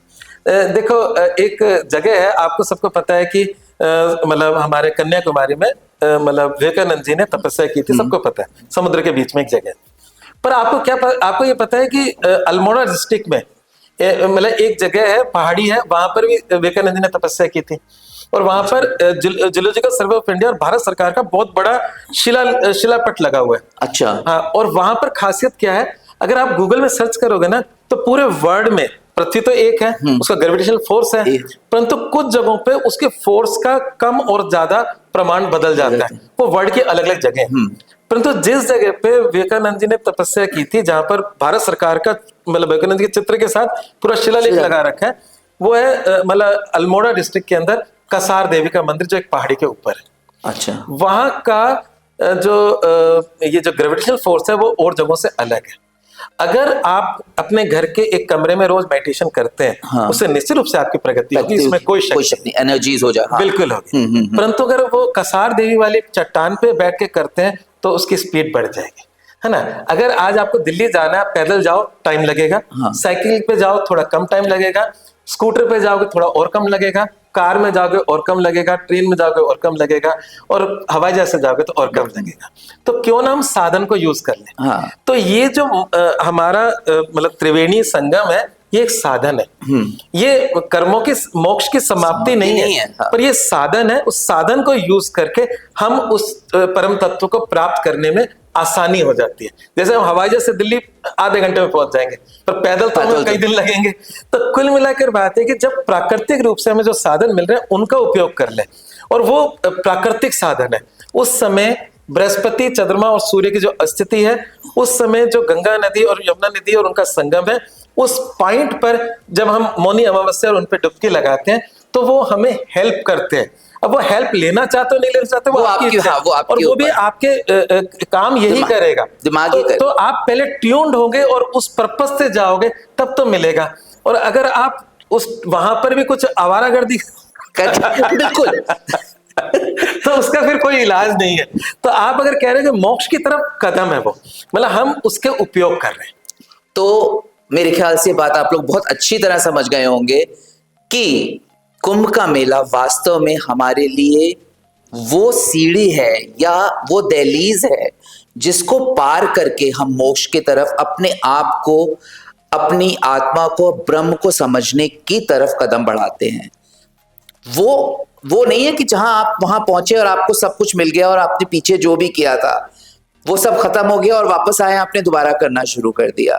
देखो, एक जगह है, आपको सबको पता है कि मतलब हमारे कन्याकुमारी में मतलब विवेकानंद जी ने तपस्या की थी, सबको पता है, समुद्र के बीच में एक जगह। पर आपको ये पता है कि अल्मोड़ा डिस्ट्रिक्ट में मतलब एक जगह है, पहाड़ी है, वहां पर भी विवेकानंद जी ने तपस्या की थी और वहां पर जूलॉजिकल सर्वे ऑफ इंडिया और भारत सरकार का बहुत बड़ा शिलापट लगा हुआ है। अच्छा। हाँ, और वहां पर खासियत क्या है, अगर आप गूगल में सर्च करोगे ना तो पूरे वर्ल्ड में पृथ्वी तो एक है, उसका ग्रेविटेशनल फोर्स है, परंतु कुछ जगहों पे उसके फोर्स का कम और ज्यादा प्रमाण बदल जाता है। वो वर्ल्ड की अलग अलग जगह है, परंतु जिस जगह पे विवेकानंद जी ने तपस्या की थी, जहां पर भारत सरकार का मतलब विवेकानंद के चित्र के साथ पूरा शिलालेख लगा रखा है, वो है मतलब अल्मोड़ा डिस्ट्रिक्ट के अंदर कसार देवी का मंदिर, जो एक पहाड़ी के ऊपर है। अच्छा। वहां का ये जो ग्रेविटेशनल फोर्स है वो और जगहों से अलग है। अगर आप अपने घर के एक कमरे में रोज मेडिटेशन करते हैं, उससे निश्चित रूप से आपकी प्रगति होगी, इसमें कोई शक नहीं, एनर्जीज हो जाए, बिल्कुल होगी। परंतु अगर वो कसार देवी वाली चट्टान पे बैठ के करते हैं तो उसकी स्पीड बढ़ जाएगी, है ना। अगर आज आपको दिल्ली जाना है, पैदल जाओ टाइम लगेगा, साइकिल पे जाओ थोड़ा कम टाइम लगेगा, स्कूटर पे जाओगे थोड़ा और कम लगेगा, कार में जाओगे और कम लगेगा, ट्रेन में जाओगे और कम लगेगा, और हवाई जहाज से जाओगे तो और कम लगेगा। तो क्यों ना हम साधन को यूज कर लें। तो ये जो हमारा मतलब त्रिवेणी संगम है, ये एक साधन है। ये कर्मों की मोक्ष की समाप्ति नहीं है, पर ये साधन है। उस साधन को यूज करके हम उस परम तत्व को प्राप्त करने में आसानी हो जाती है। जैसे हम हवाई जहाज से दिल्ली आधे घंटे में पहुंच जाएंगे, पर पैदल तो हमें कई दिन लगेंगे। तो कुल मिलाकर बात है कि जब प्राकृतिक रूप से हमें जो साधन मिल रहे हैं उनका उपयोग कर लें, और वो प्राकृतिक साधन है। उस समय बृहस्पति, चंद्रमा और सूर्य की जो स्थिति है, उस समय जो गंगा नदी और यमुना नदी और उनका संगम है, उस पॉइंट पर जब हम मौनी अमावस्या और उन पर डुबकी लगाते हैं तो वो हमें हेल्प करते हैं। अब वो हेल्प लेना चाहते हो नहीं लेना चाहते, वो आपकी इच्छा है, और वो भी आपके काम यही करेगा, दिमागी तो आप पहले ट्यून्ड होगे और उस पर्पस से जाओगे तब तो मिलेगा। और अगर आप उस वहां पर भी कुछ आवारागर्दी बिल्कुल तो उसका फिर कोई इलाज नहीं है। तो आप अगर कह रहे हैं कि मोक्ष की तरफ कदम है, वो मतलब हम उसके उपयोग कर रहे हैं। तो मेरे ख्याल से बात आप लोग बहुत अच्छी तरह समझ गए होंगे कि कुंभ का मेला वास्तव में हमारे लिए वो सीढ़ी है या वो दहलीज है जिसको पार करके हम मोक्ष की तरफ अपने आप को, अपनी आत्मा को, ब्रह्म को समझने की तरफ कदम बढ़ाते हैं। वो नहीं है कि जहां आप वहां पहुंचे और आपको सब कुछ मिल गया और आपने पीछे जो भी किया था वो सब खत्म हो गया और वापस आए आपने दोबारा करना शुरू कर दिया।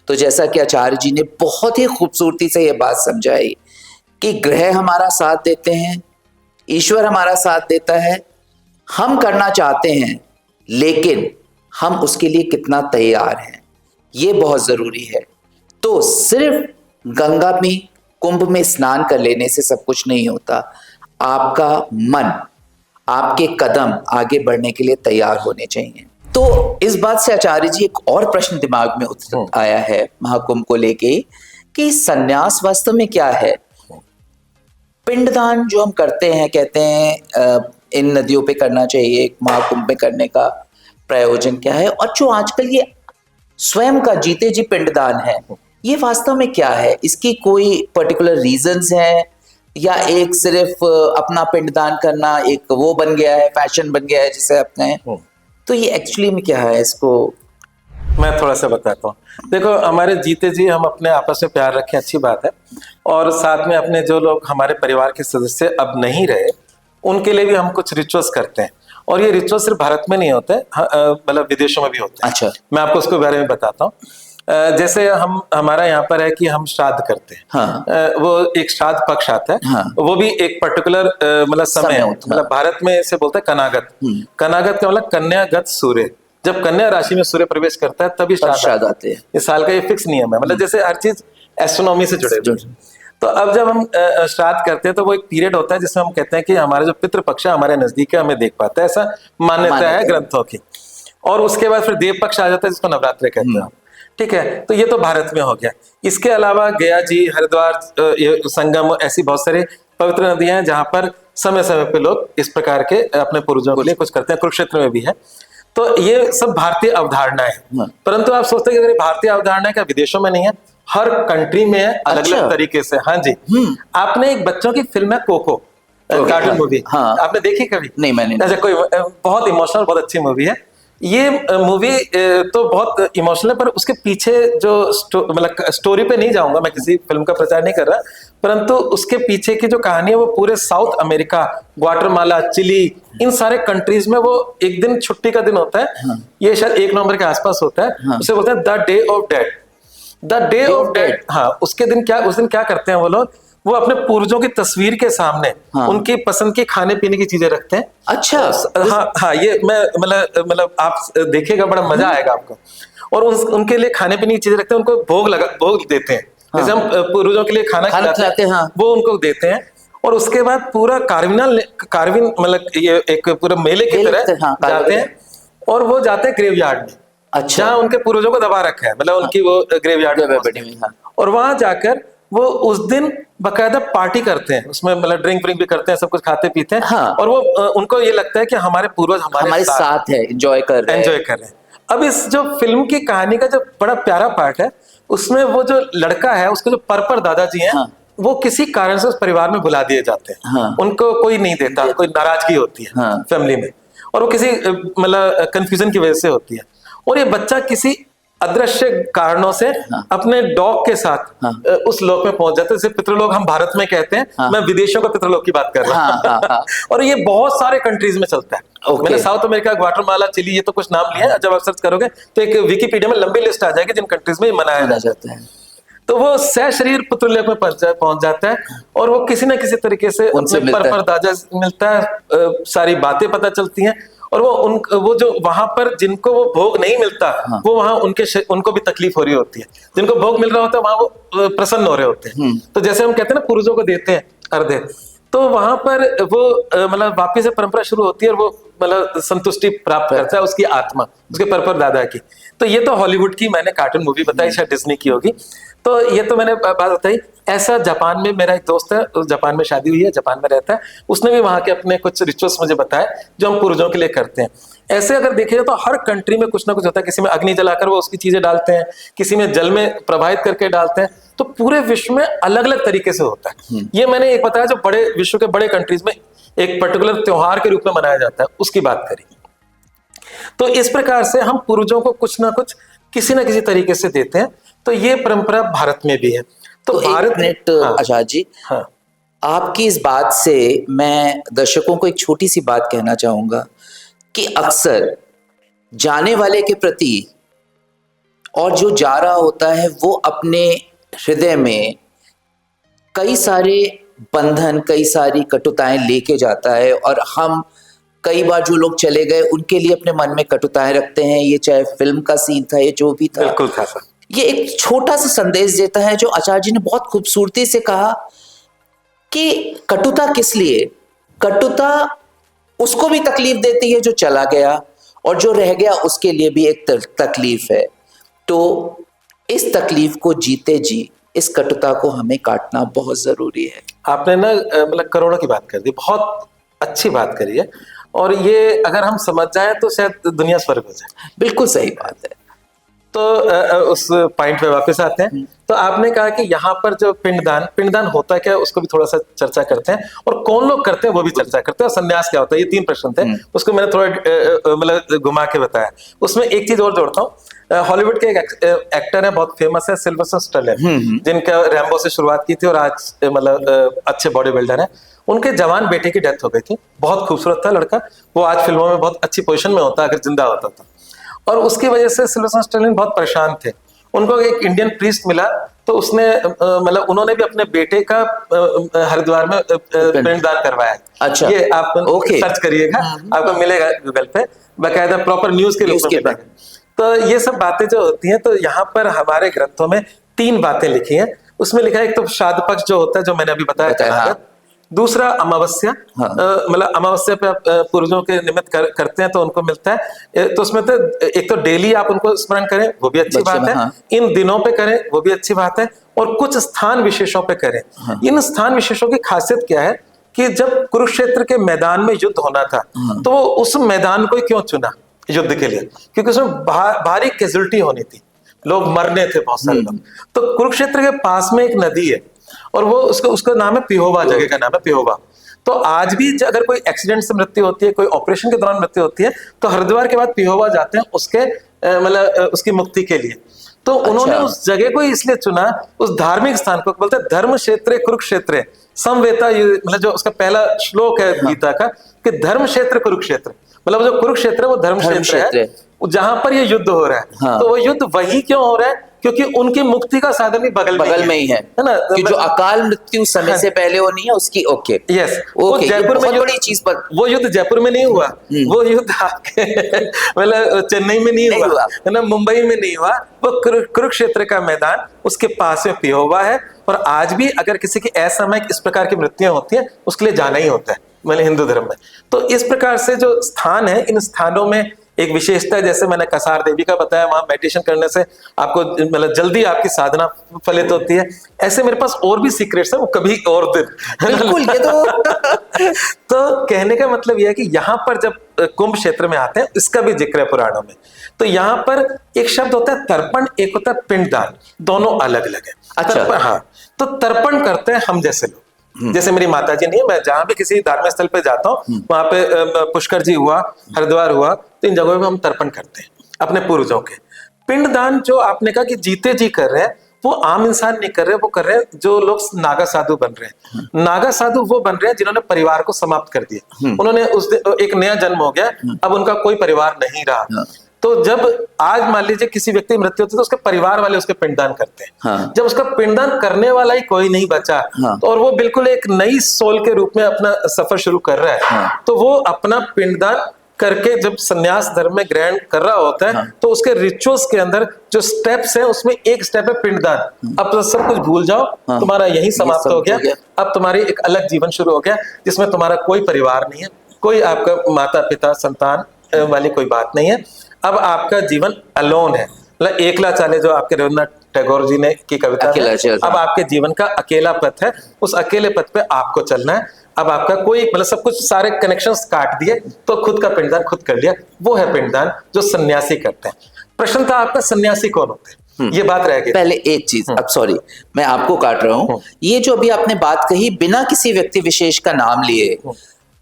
तो जैसा कि आचार्य जी ने बहुत ही खूबसूरती से ये बात समझाई कि ग्रह हमारा साथ देते हैं, ईश्वर हमारा साथ देता है, हम करना चाहते हैं, लेकिन हम उसके लिए कितना तैयार हैं, ये बहुत जरूरी है। तो सिर्फ गंगा में, कुंभ में स्नान कर लेने से सब कुछ नहीं होता। आपका मन, आपके कदम आगे बढ़ने के लिए तैयार होने चाहिए। तो इस बात से आचार्य जी एक और प्रश्न दिमाग में उतर आया है महाकुंभ को लेके कि सन्यास वास्तव में क्या है। पिंडदान जो हम करते हैं, कहते हैं इन नदियों पे करना चाहिए, महाकुंभ में करने का प्रयोजन क्या है, और जो आजकल ये स्वयं का जीते जी पिंडदान है, ये वास्तव में क्या है? इसकी कोई पर्टिकुलर रीजंस है या एक सिर्फ अपना पिंडदान करना एक वो बन गया है, फैशन बन गया है जिसे अपने, तो ये एक्चुअली में क्या है? इसको मैं थोड़ा सा बताता हूँ। देखो, हमारे जीते जी हम अपने आपस में प्यार रखें, अच्छी बात है, और साथ में अपने जो लोग हमारे परिवार के सदस्य अब नहीं रहे उनके लिए भी हम कुछ रिचुअल्स करते हैं, और ये रिचुअल सिर्फ भारत में नहीं होते, मतलब विदेशों में भी होते हैं। अच्छा, मैं आपको उसके बारे में बताता हूँ। जैसे हमारा यहाँ पर है कि हम श्राद्ध करते हैं। हाँ। वो एक श्राद्ध पक्ष आता है। हाँ। वो भी एक पर्टिकुलर मतलब समय होता है। मतलब भारत में इसे बोलते हैं कनागत। कनागत का मतलब कन्यागत सूर्य। जब कन्या राशि में सूर्य प्रवेश करता है तभी श्राद्ध आते हैं। इस साल का ये फिक्स नियम है, मतलब जैसे हर चीज एस्ट्रोनॉमी से जुड़े हुए। तो अब जब हम श्राद्ध करते हैं तो वो एक पीरियड होता है जिसमें हम कहते हैं कि हमारा जो पितृ पक्ष है हमारे नजदीक है, हमें देख पाता है, ऐसा मान्यता है ग्रंथों की। और उसके बाद फिर देव पक्ष आ जाता है जिसको नवरात्रि कहते हैं। ठीक है, तो ये तो भारत में हो गया। इसके अलावा गया जी, हरिद्वार, संगम, ऐसी बहुत सारी पवित्र नदियां हैं जहां पर समय समय पे लोग इस प्रकार के अपने पूर्वजों के लिए कुछ करते हैं। कुरुक्षेत्र में भी है। तो ये सब भारतीय अवधारणाएं हैं, परंतु आप सोचते हैं कि अगर भारतीय अवधारणाएं क्या विदेशों में नहीं है? हर कंट्री में है, अलग अलग तरीके से। हाँ जी। आपने एक बच्चों की फिल्म है कोको, कार्टून मूवी, आपने देखी कभी? नहीं, मैंने नहीं। अच्छा, कोई बहुत इमोशनल, बहुत अच्छी मूवी है ये मूवी। तो बहुत इमोशनल है, पर उसके पीछे जो मतलब स्टोरी पे नहीं जाऊंगा मैं, किसी फिल्म का प्रचार नहीं कर रहा, परंतु उसके पीछे की जो कहानी है वो पूरे साउथ अमेरिका, ग्वाटेमाला, चिली, इन सारे कंट्रीज में वो एक दिन छुट्टी का दिन होता है। ये शायद 1 नवंबर के आसपास होता है। उसे बोलते हैं the day of dead. The day of dead. हाँ, उसके दिन क्या, उस दिन क्या करते हैं वो लोग? वो अपने पूर्वजों की तस्वीर के सामने उनकी पसंद की खाने पीने की चीजें रखते हैं। अच्छा। हाँ हाँ, ये मैं मतलब आप देखिएगा, बड़ा मजा आएगा आपको। और उनके लिए खाने पीने की चीजें रखते हैं, उनको भोग देते हैं। जैसे हम पूर्वजों के लिए खाना खिलाते हैं, वो उनको देते हैं। और उसके बाद पूरा कार्विन मतलब ये एक पूरा मेले की तरह जाते हैं, और वो जाते हैं ग्रेवयार्ड में। अच्छा। जहाँ उनके पूर्वजों को दबा रखा है, मतलब उनकी वो ग्रेवयार्ड में। और वहां जाकर वो उस दिन बकायदा पार्टी करते हैं, उसमें मतलब ड्रिंक भी करते हैं, सब कुछ खाते पीते हैं। हाँ। और वो उनको ये लगता है कि हमारे पूर्वज हमारे साथ है, एंजॉय कर रहे हैं। अब इस जो फिल्म की कहानी का जो बड़ा प्यारा पार्ट है, उसमें वो जो लड़का है, उसके जो परपर दादाजी हैं, हाँ, वो किसी कारण से उस परिवार में भुला दिए जाते हैं। हाँ। उनको कोई नहीं देता, कोई नाराजगी होती है। हाँ। फैमिली में, और वो किसी मतलब कंफ्यूजन की वजह से होती है। और ये बच्चा किसी अदृश्य कारणों से अपने डॉग के साथ उस लोक में पहुंच जाते हैं, जैसे पितृलोक हम भारत में कहते हैं। मैं विदेशों का पितृलोक की बात कर रहा हूँ। और ये बहुत सारे कंट्रीज में चलता है। मैंने साउथ अमेरिका, ग्वाटेमाला, चिली, ये तो कुछ नाम लिया है। जब आप सर्च करोगे तो एक विकिपीडिया में लंबी लिस्ट आ जाएगी जिन कंट्रीज में मनाया जाता है। तो वो शरीर पुत्रलोक में पहुंच जाता है, और वो किसी ना किसी तरीके से अपने पर दादा मिलता है, सारी बातें पता चलती हैं। और वो जो वहां पर जिनको वो भोग नहीं मिलता, वो वहां उनको भी तकलीफ हो रही होती है। जिनको भोग मिल रहा होता है वहां वो प्रसन्न हो रहे होते हैं। तो जैसे हम कहते हैं ना, पूर्वजों को देते हैं अर्धे, तो वहां पर वो मतलब वापिस से परंपरा शुरू होती है, और वो मतलब संतुष्टि प्राप्त करता है उसकी आत्मा, उसके परपर दादा की। तो ये तो हॉलीवुड की मैंने कार्टून मूवी बताई, शायद डिज्नी की होगी। तो ये तो मैंने बात बताई। ऐसा जापान में मेरा एक दोस्त है, जापान में शादी हुई है, जापान में रहता है, उसने भी वहां के अपने कुछ रिचुअल्स मुझे बताए जो हम पूर्वजों के लिए करते हैं। ऐसे अगर देखिए तो हर कंट्री में कुछ ना कुछ होता है। किसी में अग्नि जलाकर वो उसकी चीजें डालते हैं, किसी में जल में प्रवाहित करके डालते हैं। तो पूरे विश्व में अलग अलग तरीके से होता है। ये मैंने एक बताया जो बड़े विश्व के बड़े कंट्रीज में एक पर्टिकुलर त्योहार के रूप में मनाया जाता है, उसकी बात करी। तो इस प्रकार से हम पूर्वजों को कुछ ना कुछ किसी ना किसी तरीके से देते हैं। तो ये परंपरा भारत में भी है। तो भारत मिनट हाँ, आजाद जी, हाँ, आपकी इस बात से मैं दर्शकों को एक छोटी सी बात कहना चाहूंगा कि अक्सर जाने वाले के प्रति और जो जा रहा होता है वो अपने हृदय में कई सारे बंधन, कई सारी कटुताएं लेके जाता है, और हम कई बार जो लोग चले गए उनके लिए अपने मन में कटुताएं रखते हैं। ये चाहे फिल्म का सीन था, ये जो भी था, बिल्कुल था सर। ये एक छोटा सा संदेश देता है जो आचार्य जी ने बहुत खूबसूरती से कहा कि कटुता किस लिए, कटुता उसको भी तकलीफ देती है जो चला गया, और जो रह गया उसके लिए भी एक तकलीफ है। तो इस तकलीफ को जीते जी इस कटुता को हमें काटना बहुत जरूरी है। आपने ना मतलब करोड़ों की बात कर दी, बहुत अच्छी बात करी है, और ये अगर हम समझ जाए तो शायद दुनिया स्वर्ग हो जाए। बिल्कुल सही बात है। तो उस पॉइंट पे वापस आते हैं। तो आपने कहा कि यहाँ पर जो पिंडदान होता है क्या, उसको भी थोड़ा सा चर्चा करते हैं, और कौन लोग करते हैं वो भी चर्चा करते हैं, और संन्यास क्या होता है। ये 3 प्रश्न थे, उसको मैंने थोड़ा मतलब घुमा के बताया। उसमें एक चीज और जोड़ता हूँ। हॉलीवुड के एक एक्टर है, बहुत फेमस है, सिल्वेस्टर स्टैलोन, जिनका रैम्बो से शुरुआत की थी और आज मतलब अच्छे बॉडी बिल्डर है। उनके जवान बेटे की डेथ हो गई थी, बहुत खूबसूरत था लड़का, वो आज फिल्मों में बहुत अच्छी पोजीशन में होता अगर जिंदा होता था। और उसकी वजह से सिल्वेस्टर स्टैलोन बहुत परेशान थे। उनको एक इंडियन प्रीस्ट मिला, तो उसने मतलब उन्होंने भी अपने बेटे का हरिद्वार में पिंडदान करवाया। अच्छा, ये आप सर्च करिएगा, आपको मिलेगा गूगल पे, बाकायदा प्रॉपर न्यूज के रूप में। तो ये सब बातें जो होती हैं, तो यहाँ पर हमारे ग्रंथों में 3 बातें लिखी हैं। उसमें लिखा है एक तो श्राद्ध पक्ष जो होता है, जो मैंने अभी बताया, दूसरा अमावस्या, मतलब अमावस्या पे आप पूर्वजों के निमित्त करते हैं तो उनको मिलता है। तो उसमें तो एक तो डेली आप उनको स्मरण करें, वो भी अच्छी बात है, इन दिनों पे करें, वो भी अच्छी बात है, और कुछ स्थान विशेषों पे करें। इन स्थान विशेषों की खासियत क्या है कि जब कुरुक्षेत्र के मैदान में युद्ध होना था, तो वो उस मैदान को क्यों चुना युद्ध के लिए? क्योंकि उसमें भारी कैजुअल्टी होनी थी, लोग मरने थे बहुत सारे लोग। तो कुरुक्षेत्र के पास में एक नदी है, और वो उसका नाम है पिहोवा, जगह का नाम है पिहोवा। तो आज भी अगर कोई एक्सीडेंट से मृत्यु होती है, कोई ऑपरेशन के दौरान मृत्यु होती है, तो हरिद्वार के बाद पिहोवा जाते हैं उसके मतलब उसकी मुक्ति के लिए। तो उन्होंने उस जगह को इसलिए चुना, उस धार्मिक स्थान को बोलते हैं धर्म क्षेत्र कुरुक्षेत्र समवेता, मतलब जो उसका पहला श्लोक है गीता का कि धर्म क्षेत्र कुरुक्षेत्र, मतलब जो कुरुक्षेत्र है वो धर्म क्षेत्र है, जहां पर ये युद्ध हो रहा है। तो वो युद्ध वही क्यों हो रहा है? क्योंकि उनकी मुक्ति का साधन भी बगल में ही है ना, कि जो अकाल मृत्यु समय से पहले होनी है उसकी। ओके, यस, वो जयपुर में बड़ी चीज पर, वो युद्ध जयपुर में नहीं हुआ, वो युद्ध आपके मतलब चेन्नई में नहीं हुआ, है ना, मुंबई में नहीं हुआ, वो कुरुक्षेत्र का मैदान, उसके पास में पिहोवा है। और आज भी अगर किसी की असामयिक इस प्रकार की मृत्युएं होती है, उसके लिए जाना ही होता है, मतलब हिंदू धर्म में। तो इस प्रकार से जो स्थान है, इन स्थानों में एक विशेषता है, जैसे मैंने कसार देवी का बताया, वहां मेडिटेशन करने से आपको मतलब जल्दी आपकी साधना फलित होती है। ऐसे मेरे पास और भी सीक्रेट्स है, वो कभी और दिन। बिल्कुल, ये तो कहने का मतलब यह है कि यहाँ पर जब कुंभ क्षेत्र में आते हैं, इसका भी जिक्र है पुराणों में। तो यहाँ पर एक शब्द होता है तर्पण, एक होता है पिंडदान, दोनों अलग अलग है। अच्छा, हाँ, तो तर्पण करते हैं हम जैसे लोग, जैसे मेरी माता जी नहीं है, मैं जहां भी किसी धार्मिक स्थल पे जाता हूँ, वहां पे पुष्कर जी हुआ, हरिद्वार हुआ, तो इन जगहों पे हम तर्पण करते हैं अपने पूर्वजों के। पिंडदान जो आपने कहा कि जीते जी कर रहे हैं, वो आम इंसान नहीं कर रहे, वो कर रहे हैं जो लोग नागा साधु बन रहे हैं। नागा साधु वो बन रहे हैं जिन्होंने परिवार को समाप्त कर दिया, उन्होंने उस एक नया जन्म हो गया, अब उनका कोई परिवार नहीं रहा। तो जब आज मान लीजिए किसी व्यक्ति की मृत्यु होती है, तो उसके परिवार वाले उसके पिंडदान करते हैं। जब उसका पिंडदान करने वाला ही कोई नहीं बचा, और वो बिल्कुल एक नई सोल के रूप में अपना सफर शुरू कर रहा है, तो वो अपना पिंडदान करके जब संन्यास धर्म में ग्रहण कर रहा होता है, तो उसके रिचुअल्स के अंदर जो स्टेप्स हैं, उसमें एक स्टेप है पिंडदान। अब तो सब कुछ भूल जाओ, तुम्हारा यही समाप्त हो गया, अब तुम्हारी एक अलग जीवन शुरू हो गया, जिसमें तुम्हारा कोई परिवार नहीं है, कोई आपका माता पिता संतान वाली कोई बात नहीं है। अब आपका जीवन अलोन है, मतलब एकला चाले, जो आपके रविन्द्रनाथ टैगोर जी ने की कविता है। अब आपके जीवन का अकेला पथ है, उस अकेले पथ पे आपको चलना है। अब आपका कोई मतलब सब कुछ सारे कनेक्शंस काट दिए, तो खुद का पिंडदान खुद कर लिया, वो है पिंडदान जो सन्यासी करते हैं। प्रश्न था आपका, सन्यासी कौन होते हैं, ये बात रह गई। पहले एक चीज, अब सॉरी मैं आपको काट रहा हूँ, ये जो अभी आपने बात कही बिना किसी व्यक्ति विशेष का नाम लिए,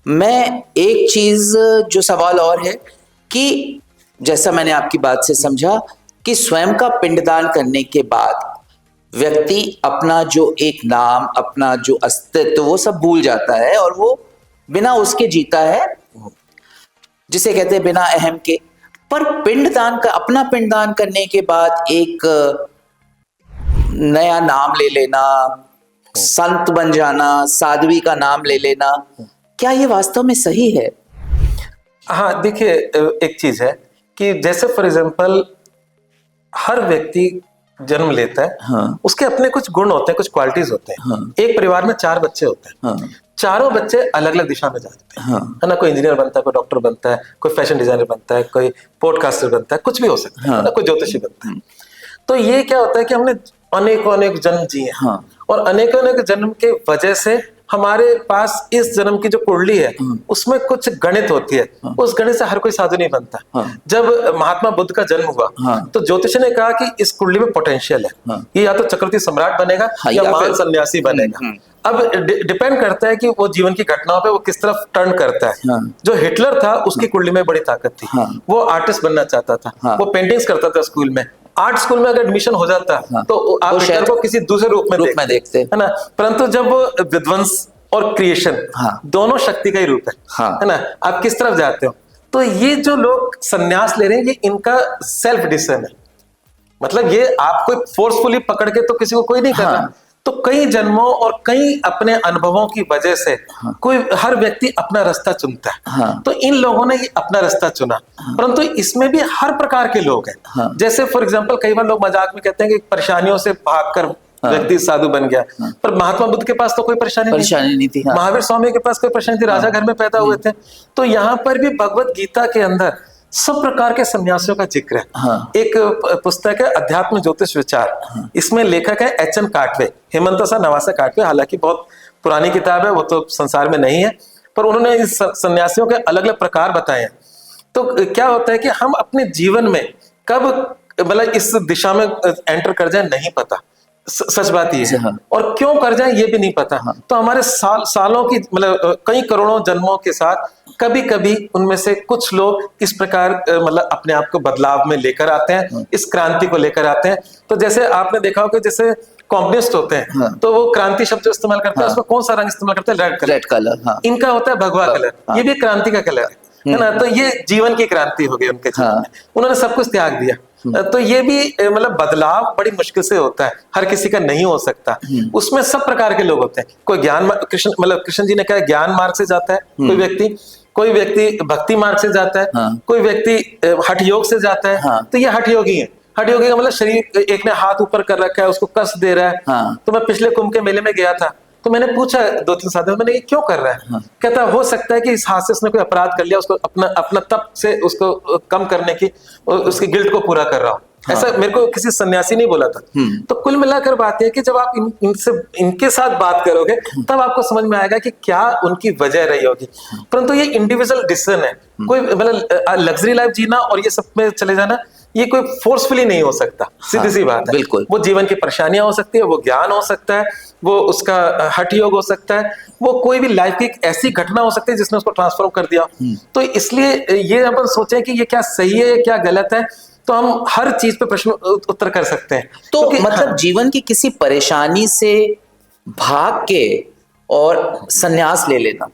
मैं एक चीज जो सवाल और है कि जैसा मैंने आपकी बात से समझा कि स्वयं का पिंडदान करने के बाद व्यक्ति अपना जो एक नाम, अपना जो अस्तित्व, वो सब भूल जाता है और वो बिना उसके जीता है, जिसे कहते हैं बिना अहम के। पर पिंडदान का, अपना पिंडदान करने के बाद एक नया नाम ले लेना, संत बन जाना, साध्वी का नाम ले लेना, क्या ये वास्तव में सही है? हाँ, देखिए, एक चीज है कि जैसे फॉर एग्जाम्पल हर व्यक्ति जन्म लेता है, हाँ। उसके अपने कुछ गुण होते हैं, कुछ क्वालिटीज होते हैं। हाँ। एक परिवार में 4 बच्चे होते हैं। हाँ। चारों बच्चे अलग अलग दिशा में जाते हैं, हाँ। है ना। कोई इंजीनियर बनता है, कोई डॉक्टर बनता है, कोई फैशन डिजाइनर बनता है, कोई पॉडकास्टर बनता है, कुछ भी हो सकता है, हाँ। है ना, कोई ज्योतिषी बनता है। तो ये क्या होता है कि हमने अनेकों अनेक जन्म जिए हैं। हाँ। और अनेकों अनेक जन्म के वजह से हमारे पास इस जन्म की जो कुंडली है उसमें कुछ गणित होती है। उस गणित से हर कोई साधु नहीं बनता। हाँ। जब महात्मा बुद्ध का जन्म हुआ, हाँ। तो ज्योतिष ने कहा कि इस कुंडली में पोटेंशियल है। हाँ। ये या तो चक्रवर्ती सम्राट बनेगा, हाँ, या या महान फिर सन्यासी बनेगा। अब डिपेंड करता है कि वो जीवन की घटनाओं पे वो किस तरफ टर्न करता है। हाँ। जो हिटलर था उसकी कुंडली में बड़ी ताकत थी। हाँ। वो आर्टिस्ट बनना चाहता था। हाँ। वो पेंटिंग्स करता था स्कूल में। आर्ट स्कूल में अगर एडमिशन हो जाता हाँ। तो आप वो हिटलर शायद को किसी दूसरे रूप में देखते, है ना। परंतु जब वो विध्वंस और क्रिएशन, हाँ। दोनों शक्ति का ही रूप है, हाँ। है ना। आप किस तरफ जाते हो। तो ये जो लोग संन्यास ले रहे हैं, ये इनका सेल्फ डिसीजन है। मतलब ये आप कोई फोर्सफुली पकड़ के तो किसी को कोई नहीं कर रहा। हाँ। तो कई जन्मों और कई अपने अनुभवों की वजह से कोई, हर व्यक्ति अपना रास्ता चुनता है। हाँ। तो इन लोगों ने ये अपना रास्ता चुना। परंतु इसमें भी हर प्रकार के लोग हैं। हाँ। जैसे फॉर एग्जांपल कई बार लोग मजाक में कहते हैं कि परेशानियों से भागकर व्यक्ति साधु बन गया। पर महात्मा बुद्ध के पास तो कोई परेशानी नहीं थी। हाँ। महावीर स्वामी के पास कोई परेशानी थी, राजा घर में पैदा हुए थे। तो यहाँ पर भी भगवत गीता के अंदर सब प्रकार के सन्यासियों का जिक्र है। हाँ। एक पुस्तक है अध्यात्म ज्योतिष विचार। इसमें लेखक है एच.एन. काटवे, हेमंतसा नवासा काटवे। हालांकि बहुत पुरानी किताब है, वो तो संसार में नहीं है, पर उन्होंने इस सन्यासियों के अलग अलग प्रकार बताए हैं। तो क्या होता है कि हम अपने जीवन में कब मतलब इस दिशा में एंटर कर जाए नहीं पता। सच बात ये है। हाँ। और क्यों कर जाए ये भी नहीं पता। हाँ। तो हमारे सालों की मतलब कई करोड़ों जन्मों के साथ कभी कभी उनमें से कुछ लोग इस प्रकार मतलब अपने आप को बदलाव में लेकर आते हैं, इस क्रांति को लेकर आते हैं। तो जैसे आपने देखा होगा, जैसे कम्युनिस्ट होते हैं, हाँ। तो वो क्रांति शब्द जो इस्तेमाल करते हैं, हाँ। उसमें कौन सा रंग इस्तेमाल करते हैं? Red colour. हाँ। इनका होता है भगवा कलर। हाँ। ये भी क्रांति का कलर है ना। तो ये जीवन की क्रांति हो गई उनके जीवन में। उन्होंने सब कुछ त्याग दिया। तो ये भी मतलब बदलाव बड़ी मुश्किल से होता है, हर किसी का नहीं हो सकता। उसमें सब प्रकार के लोग होते हैं। कोई ज्ञान कृष्ण जी ने कहा ज्ञान मार्ग से जाता है कोई व्यक्ति भक्ति मार्ग से जाता है। हाँ। कोई व्यक्ति हठ योग से जाता है। हाँ। तो ये हठ योगी है। हठ योगी का मतलब शरीर, एक ने हाथ ऊपर कर रखा है, उसको कष्ट दे रहा है। हाँ। तो मैं पिछले कुंभ के मेले में गया था, तो मैंने पूछा 2-3 साथियों, मैंने ये क्यों कर रहा है? हाँ। कहता हो सकता है कि इस हाथ से उसने कोई अपराध कर लिया, उसको अपना तप से उसको कम करने की, उसकी गिल्ट को पूरा कर रहा हूं। हाँ। ऐसा मेरे को किसी सन्यासी नहीं बोला था। तो कुल मिलाकर बात है कि जब आप इनके साथ बात करोगे तब आपको समझ में आएगा कि क्या उनकी वजह रही होगी। परंतु ये इंडिविजुअल डिसीजन है। कोई मतलब लग्जरी लाइफ जीना और ये सब में चले जाना, ये कोई फोर्सफुली नहीं हो सकता। सीधी सी बात है। बिल्कुल। वो जीवन की परेशानियां हो सकती है, वो ज्ञान हो सकता है, वो उसका हठ योग हो सकता है, वो कोई भी लाइफ की एक ऐसी घटना हो सकती है जिसने उसको ट्रांसफॉर्म कर दिया। तो इसलिए ये अपन सोचें कि ये क्या सही है क्या गलत है, तो हम हर चीज पे प्रश्न उत्तर कर सकते हैं। तो मतलब हाँ। जीवन की किसी परेशानी से भाग के और संन्यास ले लेना,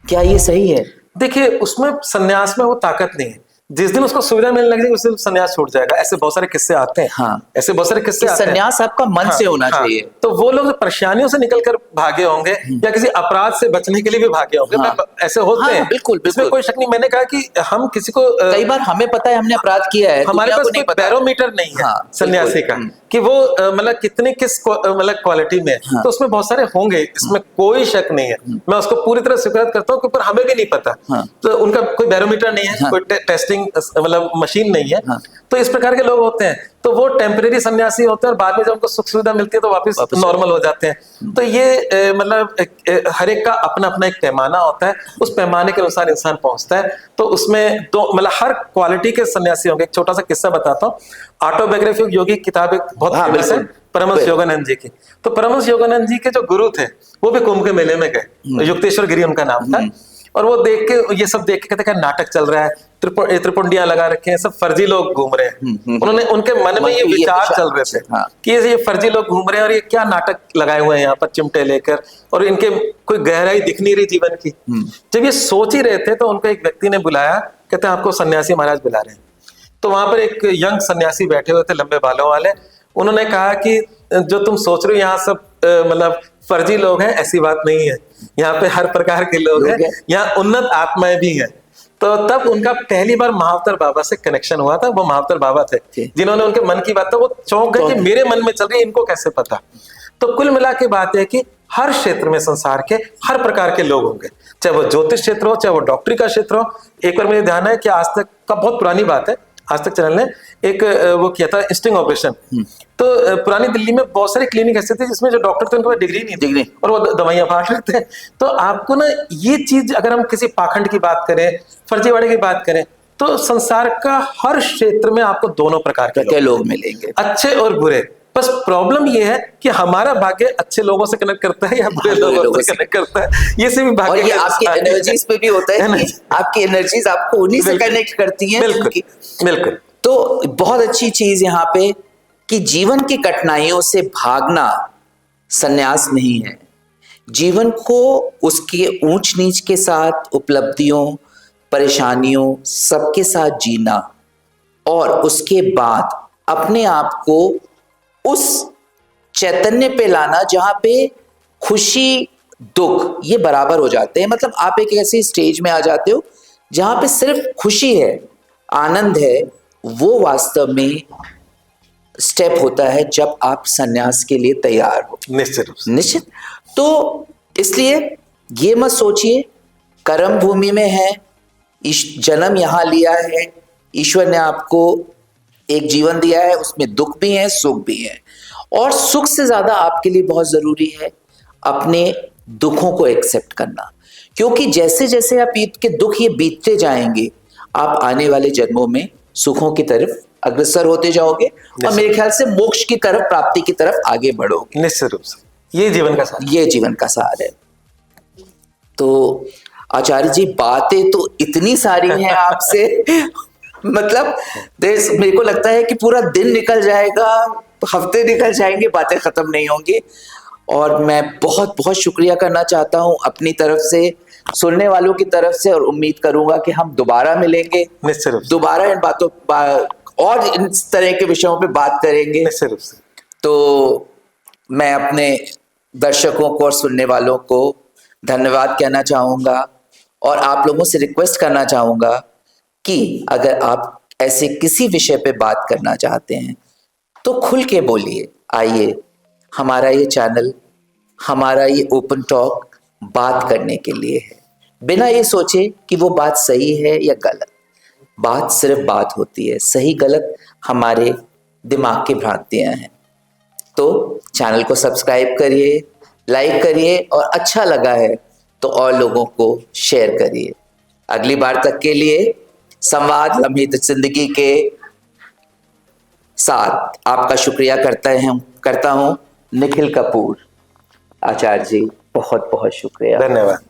क्या ये सही है? देखिए, उसमें सन्यास में वो ताकत नहीं है। जिस दिन उसको सुविधा मिलने लगेगी उस दिन सन्यास छूट जाएगा। ऐसे बहुत सारे किस्से आते हैं। हाँ। ऐसे बहुत सारे किस्से आते हैं। सन्यास आपका मन से होना चाहिए। तो वो लोग जो परेशानियों से निकलकर भागे होंगे या किसी अपराध से बचने के लिए भी भागे होंगे। हाँ। ऐसे होते हैं। बिल्कुल, इसमें कोई शक नहीं। मैंने कहा कि हम किसी को कई बार हमें पता है हमने अपराध किया है, हमारे पास कोई बैरोमीटर नहीं है सन्यासी का कि वो मतलब कितने किस मतलब क्वालिटी में है। तो उसमें बहुत सारे होंगे, इसमें कोई शक नहीं है। मैं उसको पूरी तरह स्वीकार करता हूँ, पर हमें भी नहीं पता। तो उनका कोई बैरोमीटर नहीं है, कोई टेस्टिंग मतलब मशीन नहीं है। तो इस प्रकार के लोग होते हैं। तो वो टेम्परेरी सन्यासी होते हैं और बाद में जब उनको सुख सुविधा मिलती है तो वापस नॉर्मल हो जाते हैं। तो ये मतलब हर एक का अपना अपना एक पैमाना होता है, उस पैमाने के अनुसार इंसान पहुंचता है। तो उसमें दो मतलब हर क्वालिटी के सन्यासी होंगे। एक छोटा सा किस्सा बताता हूँ। ऑटोबायोग्राफी योगी किताब एक बहुत फेमस है, परमहंस योगानंद जी की। तो परमहंस योगानंद जी के जो गुरु थे वो भी कुंभ के मेले में गए, युक्तेश्वर गिरी उनका नाम था। और वो देख के, ये सब देख के कहते हैं नाटक चल रहा है, त्रिपुंडियां लगा रखे हैं, सब फर्जी लोग घूम रहे हैं। उन्होंने, उनके मन में ये विचार चल रहे थे कि ये फर्जी लोग घूम रहे हैं और ये क्या नाटक लगाए हुए हैं यहाँ पर चिमटे लेकर, और इनके कोई गहराई दिख नहीं रही जीवन की। जब ये सोच ही रहे थे तो उनको एक व्यक्ति ने बुलाया, कहते हैं आपको सन्यासी महाराज बुला रहे हैं। तो वहां पर एक यंग सन्यासी बैठे हुए थे लंबे बालों वाले। उन्होंने कहा कि जो तुम सोच रहे हो यहाँ सब मतलब फर्जी लोग हैं, ऐसी बात नहीं है, यहाँ पे हर प्रकार के लोग हैं, यहाँ उन्नत आत्माएं भी हैं। तो तब उनका पहली बार महाअवतार बाबा से कनेक्शन हुआ था। वो महाअवतार बाबा थे जिन्होंने उनके मन की बात, तो वो चौंक गए कि मेरे मन में चल रही है, इनको कैसे पता। तो कुल मिला के बात है कि हर क्षेत्र में संसार के हर प्रकार के लोग होंगे, चाहे वो ज्योतिष क्षेत्र हो, चाहे वो डॉक्टरी का क्षेत्र हो। एक बार मुझे ध्यान है कि आज तक का, बहुत पुरानी बात है, आज तक चैनल ने एक वो किया था स्टिंग ऑपरेशन। तो पुरानी दिल्ली में बहुत सारे क्लिनिक ऐसे थे जिसमें जो डॉक्टर थे उनके पास डिग्री नहीं थी और वो दवाइयां बांट रहे थे। तो आपको ना ये चीज, अगर हम किसी पाखंड की बात करें, फर्जीवाड़े की बात करें, तो संसार का हर क्षेत्र में आपको दोनों प्रकार के लोग मिलेंगे, अच्छे और बुरे। बस प्रॉब्लम ये है कि हमारा भाग्य अच्छे लोगों से कनेक्ट करता है या बुरे लोगों से कनेक्ट करता है। ये से भी भाग्य, और ये आपकी एनर्जीज पे भी होता है, आपकी एनर्जीज आपको उन्हीं से कनेक्ट करती हैं। बिल्कुल बिल्कुल। तो बहुत अच्छी चीज यहाँ पे कि जीवन की कठिनाइयों से भागना संन्यास नहीं है। जीवन को उसके ऊंच नीच के साथ, उपलब्धियों, परेशानियों, सबके साथ जीना, और उसके बाद अपने आप को उस चैतन्य पे लाना जहां पे खुशी दुख ये बराबर हो जाते हैं। मतलब आप एक ऐसी स्टेज में आ जाते हो जहां पे सिर्फ खुशी है, आनंद है। वो वास्तव में स्टेप होता है जब आप सन्यास के लिए तैयार हो। निश्चित। तो इसलिए ये मत सोचिए कर्म भूमि में है, जन्म यहां लिया है, ईश्वर ने आपको एक जीवन दिया है, उसमें दुख भी है, सुख भी है। और सुख से ज्यादा आपके लिए बहुत जरूरी है अपने दुखों को एक्सेप्ट करना, क्योंकि जैसे जैसे आप के दुख ये बीतते जाएंगे, आप आने वाले जन्मों में सुखों की तरफ अग्रसर होते जाओगे और मेरे ख्याल से मोक्ष की तरफ, प्राप्ति की तरफ आगे बढ़ोगे। निश्चित रूप से ये जीवन का सार, ये जीवन का सार है। तो आचार्य जी, बातें तो इतनी सारी हैं आपसे मतलब मेरे को लगता है कि पूरा दिन निकल जाएगा, हफ्ते निकल जाएंगे, बातें खत्म नहीं होंगी। और मैं बहुत बहुत शुक्रिया करना चाहता हूँ अपनी तरफ से, सुनने वालों की तरफ से, और उम्मीद करूंगा कि हम दोबारा मिलेंगे, दोबारा इन बातों और इन तरह के विषयों पे बात करेंगे। तो मैं अपने दर्शकों को और सुनने वालों को धन्यवाद कहना चाहूंगा, और आप लोगों से रिक्वेस्ट करना चाहूंगा कि अगर आप ऐसे किसी विषय पे बात करना चाहते हैं तो खुल के बोलिए। आइए, हमारा ये चैनल, हमारा ये ओपन टॉक बात करने के लिए है, बिना ये सोचे कि वो बात सही है या गलत। बात सिर्फ बात होती है, सही गलत हमारे दिमाग की भ्रांतियां हैं। तो चैनल को सब्सक्राइब करिए, लाइक करिए, और अच्छा लगा है तो और लोगों को शेयर करिए। अगली बार तक के लिए संवाद लम्हे जिंदगी के साथ आपका शुक्रिया करता हूं निखिल कपूर। आचार्य जी, बहुत बहुत शुक्रिया, धन्यवाद।